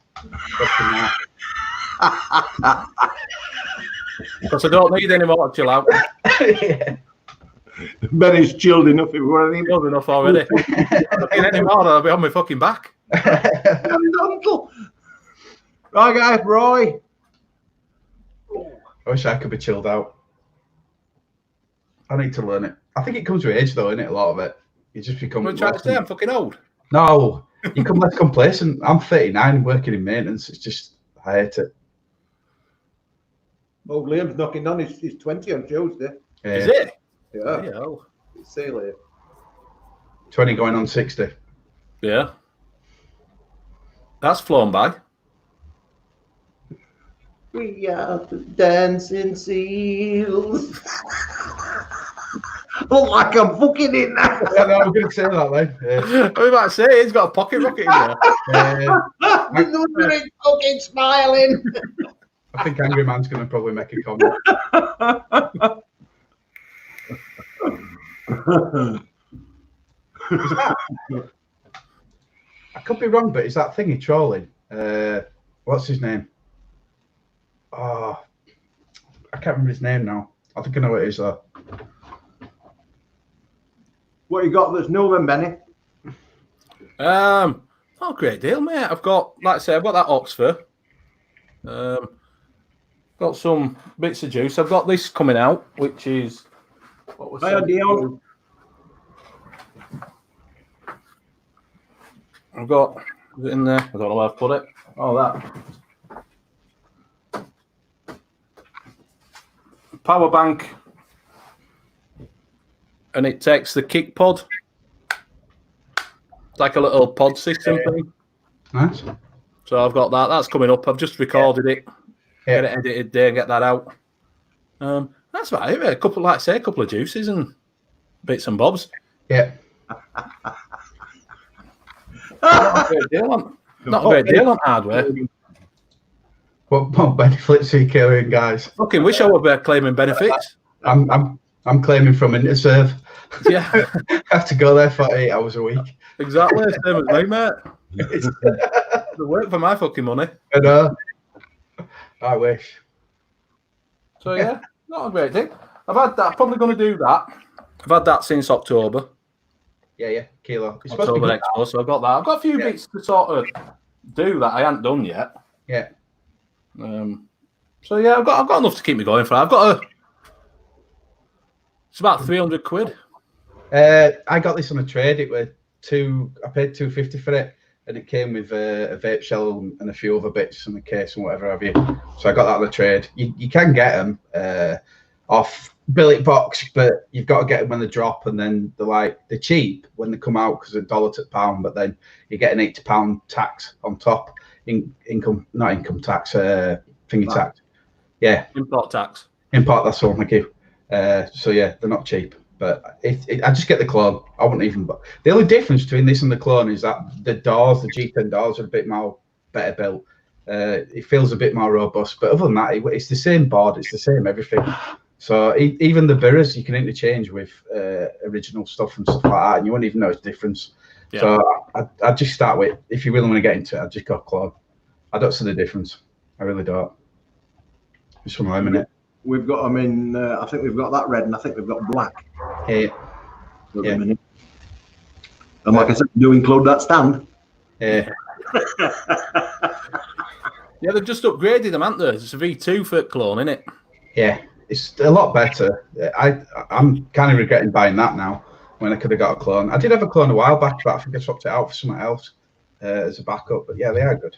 Because I don't need any more to chill out. Yeah. Benny's chilled enough. If we were any Chilled enough already. If I need any more, I'll be on my fucking back. Right, guys, Roy. I wish I could be chilled out. I need to learn it. I think it comes with age, though, isn't it? A lot of it. You just become. I'm trying to say I'm fucking old. No, you become less complacent. I'm 39, working in maintenance. It's just, I hate it. Oh, Liam's knocking on. He's 20 on Tuesday. Is it? Yeah. Yeah. See you later. 20 going on 60. Yeah. That's flown by. We are the dancing seals. Look like I'm fucking in now. Yeah, no, I'm going to say that then. Yeah. I was about to say, he's got a pocket rocket in there. I'm wondering, fucking smiling. I think Angry Man's going to probably make a comment. I could be wrong, but is that thingy trolling? What's his name? Oh, I can't remember his name now. I think I know what it is though. What you got that's new then, Benny? Not a great deal, mate. I've got, like I say, I've got that Oxford. Got some bits of juice. I've got this coming out, which is what was Dion. I've got is it in there. I don't know where I've put it. Oh, that power bank, and it takes the kick pod. It's like a little pod system thing. Nice. So I've got that. That's coming up. I've just recorded it. Get it edited there and get that out. That's about it. A couple, like I say, a couple of juices and bits and bobs. Yeah. Not a great deal on hardware. What benefits are you carrying, guys? Fucking wish I were claiming benefits. I'm claiming from Interserve. Yeah. I have to go there for 8 hours a week. Exactly. Same as me, mate. It's work for my fucking money. I know. I wish. So yeah, not a great thing. I've had that. I'm probably going to do that. I've had that since October. Yeah. Kilo. It's October next month, so I've got that. I've got a few bits to sort of do that I haven't done yet. Yeah. So yeah, I've got enough to keep me going for. It's about 300 quid. I got this on a trade. It was I paid $250 for it, and it came with a vape shell and a few other bits and a case and whatever have you. So I got that on a trade. You can get them off billet box, but you've got to get them when they drop, and then they're cheap when they come out because they're $1 to pound. But then you get an £80 tax on top. Not income tax, thingy tax. Yeah. Import tax. Import, that's all. Thank you. So yeah, they're not cheap. But I just get the clone. I wouldn't even. The only difference between this and the clone is that the doors, the G10 doors, are a bit more better built. It feels a bit more robust, but other than that, it's the same board. It's the same everything. So even the mirrors you can interchange with original stuff and stuff like that, and you won't even know it's difference. Yeah. So I'd just start with, if you really want to get into it, I'd just go clone. I don't see the difference. I really don't. Just from a minute. We've got them in. I think we've got that red, and I think we've got black. Yeah. And like I said, do include that stand. Yeah. Yeah, they've just upgraded them, haven't they? It's a V2 for clone, isn't it? Yeah, it's a lot better. I'm kind of regretting buying that now when I could have got a clone. I did have a clone a while back, but I think I swapped it out for something else as a backup. But yeah, they are good.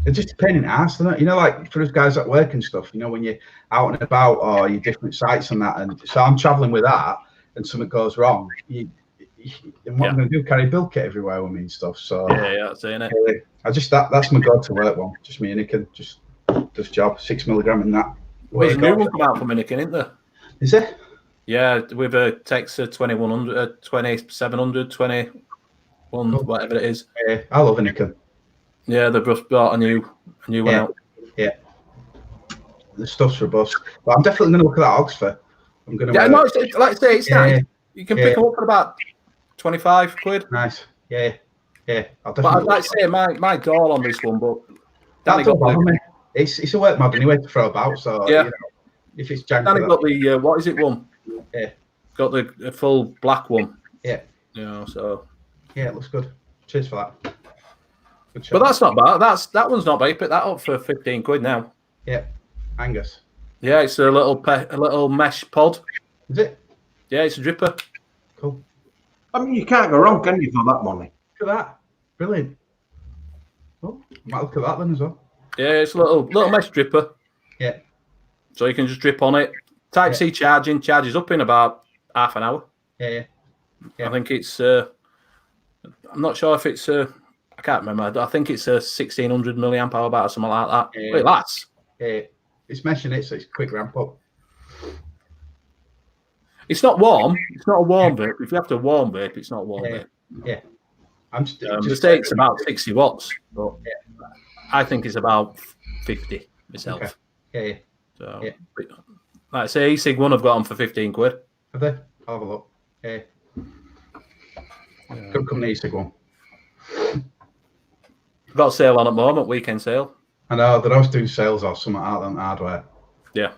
They're just a pain in the ass, isn't it? You know, like for us guys at work and stuff, you know, when you're out and about or you're different sites and that. And so I'm traveling with that and something goes wrong. And what I'm going to do, carry build kit everywhere with me and stuff. So yeah, that's it. I just that's my go to work one. Just me and Nick just does job 6 milligram in that. There's a new one come out from Anakin, isn't there? Is it? Yeah, with a Texas 2100, 2700, 21, whatever it is. Yeah, I love Anakin. Yeah, they've just brought a new one out. Yeah, the stuff's robust. But I'm definitely going to look at that Oxford. I'm going to. Yeah, no, like I say, it's nice. You can pick them up for about 25 quid. Nice. Yeah. I'll but I'd like to say my goal on this one, but Danny got me. It's a work mod anyway to throw about. So yeah, you know, if it's janky, Danny got the what is it one? Yeah, got the full black one. Yeah. You know, so yeah, it looks good. Cheers for that. But that's not bad. That one's not bad. You pick that up for 15 quid now. Yeah, Angus. Yeah, it's a little mesh pod. Is it? Yeah, it's a dripper. Cool. I mean, you can't go wrong, can you, for that money? Look at that. Brilliant. Oh, might look at that then as well. Yeah, it's a little mesh dripper. Yeah. So you can just drip on it. Type-C charging, charges up in about half an hour. Yeah. I think it's, I'm not sure if it's, I can't remember. I think it's a 1600 milliamp hour battery or something like that. Yeah. But it lasts. Yeah. It's meshing it, so it's quick ramp up. It's not warm. It's not a warm vape. If you have to warm vape, it's not warm vape. Yeah. I'm just say it's about 60 watts, but I think it's about 50 myself. Okay. Yeah. So, like I say, E-Sig one I've got them for 15 quid. Have they? I'll have a look. Yeah. Good company, E-Sig one. Got a sale on at the moment, weekend sale. I know, they're always doing sales or something out on hardware. Yeah.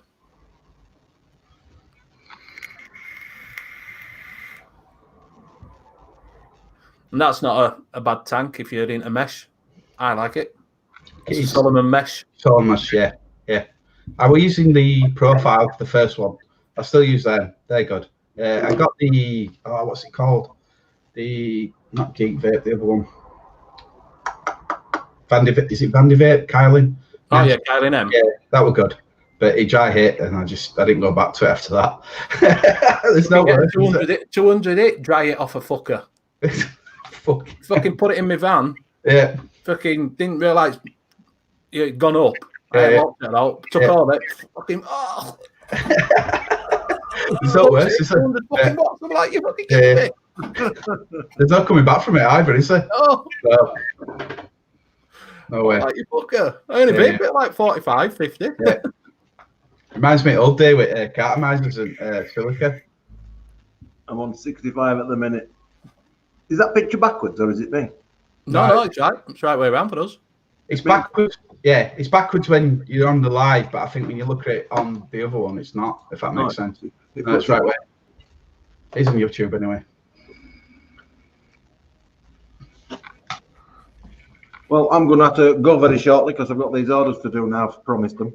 And that's not a bad tank if you're into mesh. I like it. It's a Solomon mesh. Solomon mesh, yeah. I was using the profile, the first one. I still use them. They're good. I got the, what's it called? Not Geek Vape, the other one. Is it Vandy Vape? Kylie? Oh, yeah, Kylie M. Yeah, that was good. But it dry hit, and I didn't go back to it after that. There's no way. 200 it, dry it off a fucker. Fucking put it in my van. Yeah. Fucking didn't realise it had gone up. I locked it out, took all of it. Fucking, It's not worse, is it? Fucking watts. I'm like, you fucking shit. There's no coming back from it either, is there? Oh. No way. Like you fucker. I only vape it like 45, 50. Yeah. Reminds me of old day with cartomizers and silica. I'm on 65 at the minute. Is that picture backwards or is it me? No, it's right. It's right way around for us. It's backwards. Yeah, it's backwards when you're on the live, but I think when you look at it on the other one, it's not, if that makes sense. No, it's right way. It's on YouTube anyway. Well, I'm going to have to go very shortly because I've got these orders to do now. I've promised them.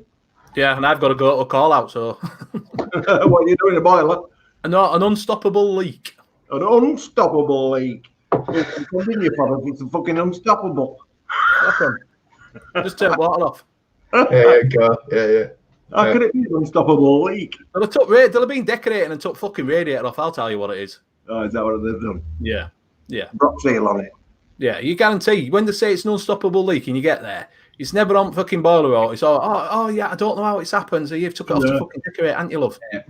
Yeah, and I've got to go to a call out, so. What are you doing, a boiler? No, an unstoppable leak. An unstoppable leak. Continue, product. It's a fucking unstoppable. Just turn water off. Yeah, go. Yeah. How could it be an unstoppable leak? Well, they'll have been decorating and took fucking radiator off. I'll tell you what it is. Oh, is that what they've done? Yeah. Drop seal on it. Yeah, you guarantee when they say it's an unstoppable leak and you get there, it's never on fucking boiler oil. It's all, oh yeah, I don't know how it's happened. So you've took it off to fucking decorate, haven't you, love? Yeah.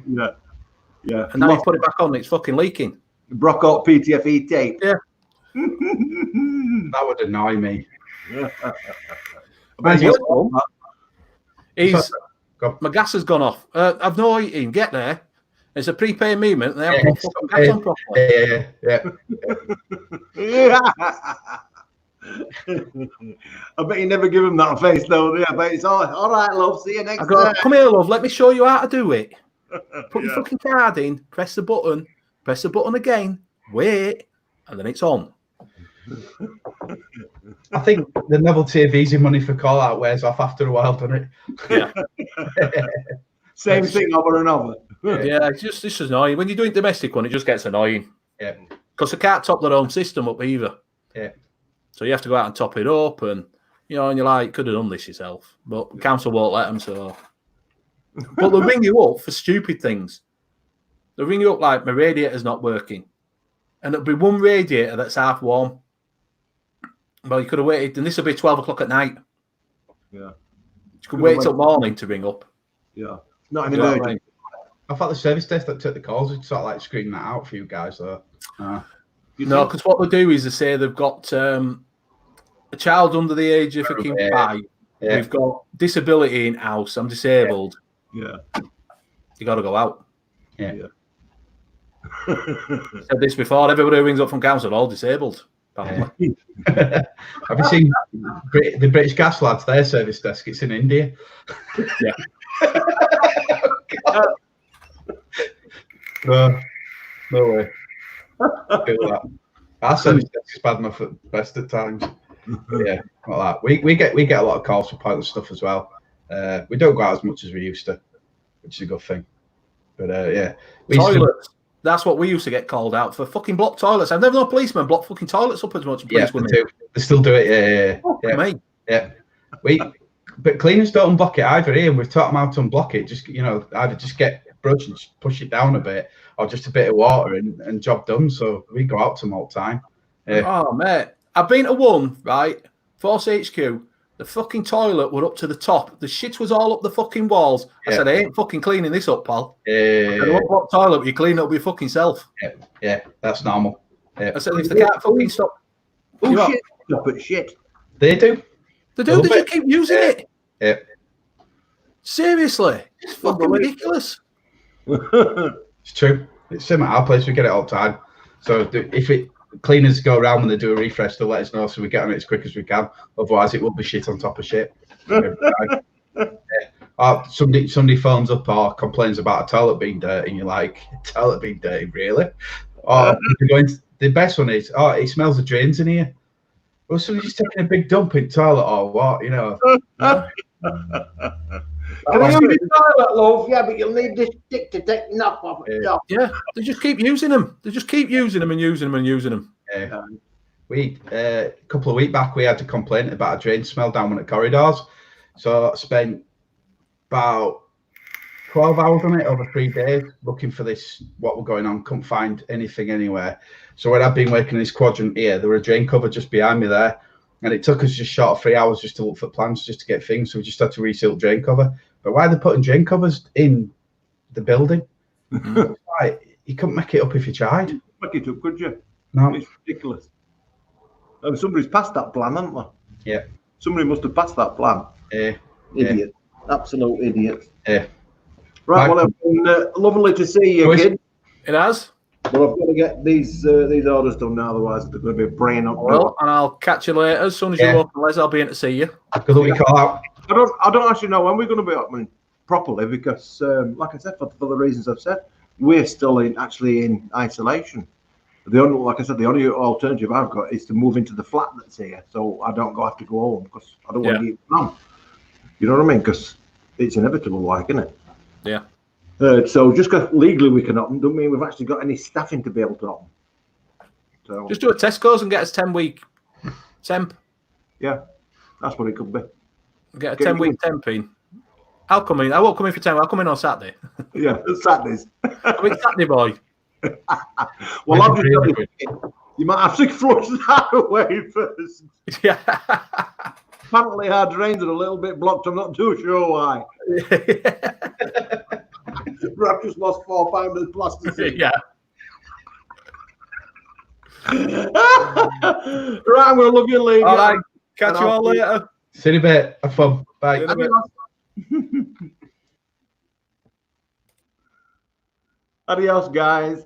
And now you put it back on, it's fucking leaking. Brockout PTFE tape. Yeah. That would annoy me. Mine's He's- got- He's Go on. my gas has gone off. I've no heating. Get there. It's a prepaid movement. They haven't put fucking gas on properly. Yeah. I bet you never give him that face, though. Yeah, but it's all right, love. See you next I go, time. come here, love. Let me show you how to do it. Put your fucking card in. Press the button again. Wait, and then it's on. I think the novelty of easy money for call out wears off after a while, doesn't it? Yeah. Same thing over and over. Yeah, it's just annoying. When you're doing domestic one, it just gets annoying. Yeah. Because they can't top their own system up either. Yeah. So you have to go out and top it up, and and you're like, could have done this yourself, but council won't let them. So, but they'll ring you up for stupid things. They'll ring you up like my radiator's not working, and it'll be one radiator that's half warm. Well, you could have waited, and this will be 12 o'clock at night. Yeah. You could wait till morning to ring up. Yeah. Not an You know what I emergency. mean? I thought the service desk that took the calls would sort of like screening that out for you guys, though. No, because what they do is they say they've got a child under the age of fucking 5. Yeah. We've got disability in house. I'm disabled. Yeah. You got to go out. Yeah. Said this before. Everybody who rings up from council are all disabled. Apparently. Have you seen the British Gas lads, their service desk? It's in India. Yeah. No way. Feel that. Our service desk is bad enough at best at times. But yeah, not that. We get a lot of calls for pointless stuff as well. We don't go out as much as we used to, which is a good thing. But yeah, Toilets. That's what we used to get called out for. Fucking block toilets. I've never known policemen block fucking toilets up as much as yeah, policemen. they still do it. Yeah. But cleaners don't unblock it either here, and we've taught them how to unblock it. Just either just get a brush and just push it down a bit, or just a bit of water and job done. So we go out to them all the time. Oh mate, I've been to one, right? Force HQ. The fucking toilet were up to the top. The shit was all up the fucking walls. I said, I ain't fucking cleaning this up, pal. What toilet you clean up your fucking self? Yeah, that's normal. Yeah. I said, if they can't fucking stop. Oh shit! Stop it, shit. They do. They do. They just keep using it. Yeah. Seriously, it's fucking ridiculous. It's true. It's similar at our place. We get it all the time. So if cleaners go around when they do a refresh, they'll let us know so we get on it as quick as we can. Otherwise, it will be shit on top of shit. Somebody phones up or complains about a toilet being dirty, and you're like, toilet being dirty, really? Or the best one is, it smells of drains in here. Well, somebody's just taking a big dump in the toilet or what, Can I use the toilet, love? Yeah, but you'll need this stick to take enough off it. Yeah, they just keep using them. They just keep using them and using them and using them. We a couple of weeks back, we had a complaint about a drain smell down one of the corridors. So I spent about 12 hours on it over 3 days looking for this, what were going on. Couldn't find anything anywhere. So when I've been working in this quadrant here, there were a drain cover just behind me there. And it took us just short of 3 hours just to look for plans, just to get things. So we just had to reseal the drain cover. But why are they putting drain covers in the building? Right, you couldn't make it up if you tried. Make it up, could you? No. It's ridiculous. And somebody's passed that plan, haven't they? Yeah. Somebody must have passed that plan. Idiot. Absolute idiot. Yeah. Right, well, it's been lovely to see you, kid. It has. But I've got to get these orders done now, otherwise they're going to be brain up. Well, and I'll catch you later. As soon as you open, Les, I'll be in to see you. Good luck, you call out. I don't actually know when we're going to be opening properly because, like I said, for the reasons I've said, we're still in isolation. The only alternative I've got is to move into the flat that's here, so I don't have to go home because I don't want to eat from. You know what I mean? Because it's inevitable, like, isn't it? Yeah. So just because legally we can open, don't mean we've actually got any staffing to be able to open. So just do a Tesco's and get us 10-week temp. Yeah, that's what it could be. Get a 10-week temp in. I'll come in. I won't come in for 10. I'll come in on Saturday. Yeah, Saturdays. I'm in Saturday, boy. Well, I'm just telling you, you might have to flush that away first. Yeah. Apparently, our drains are a little bit blocked. I'm not too sure why. I've just lost 4 pounds of plastic. Yeah. Right, I'm going to look at leave. All right. Catch you all later. See you in a bit. Have fun. Bye. Adios, guys.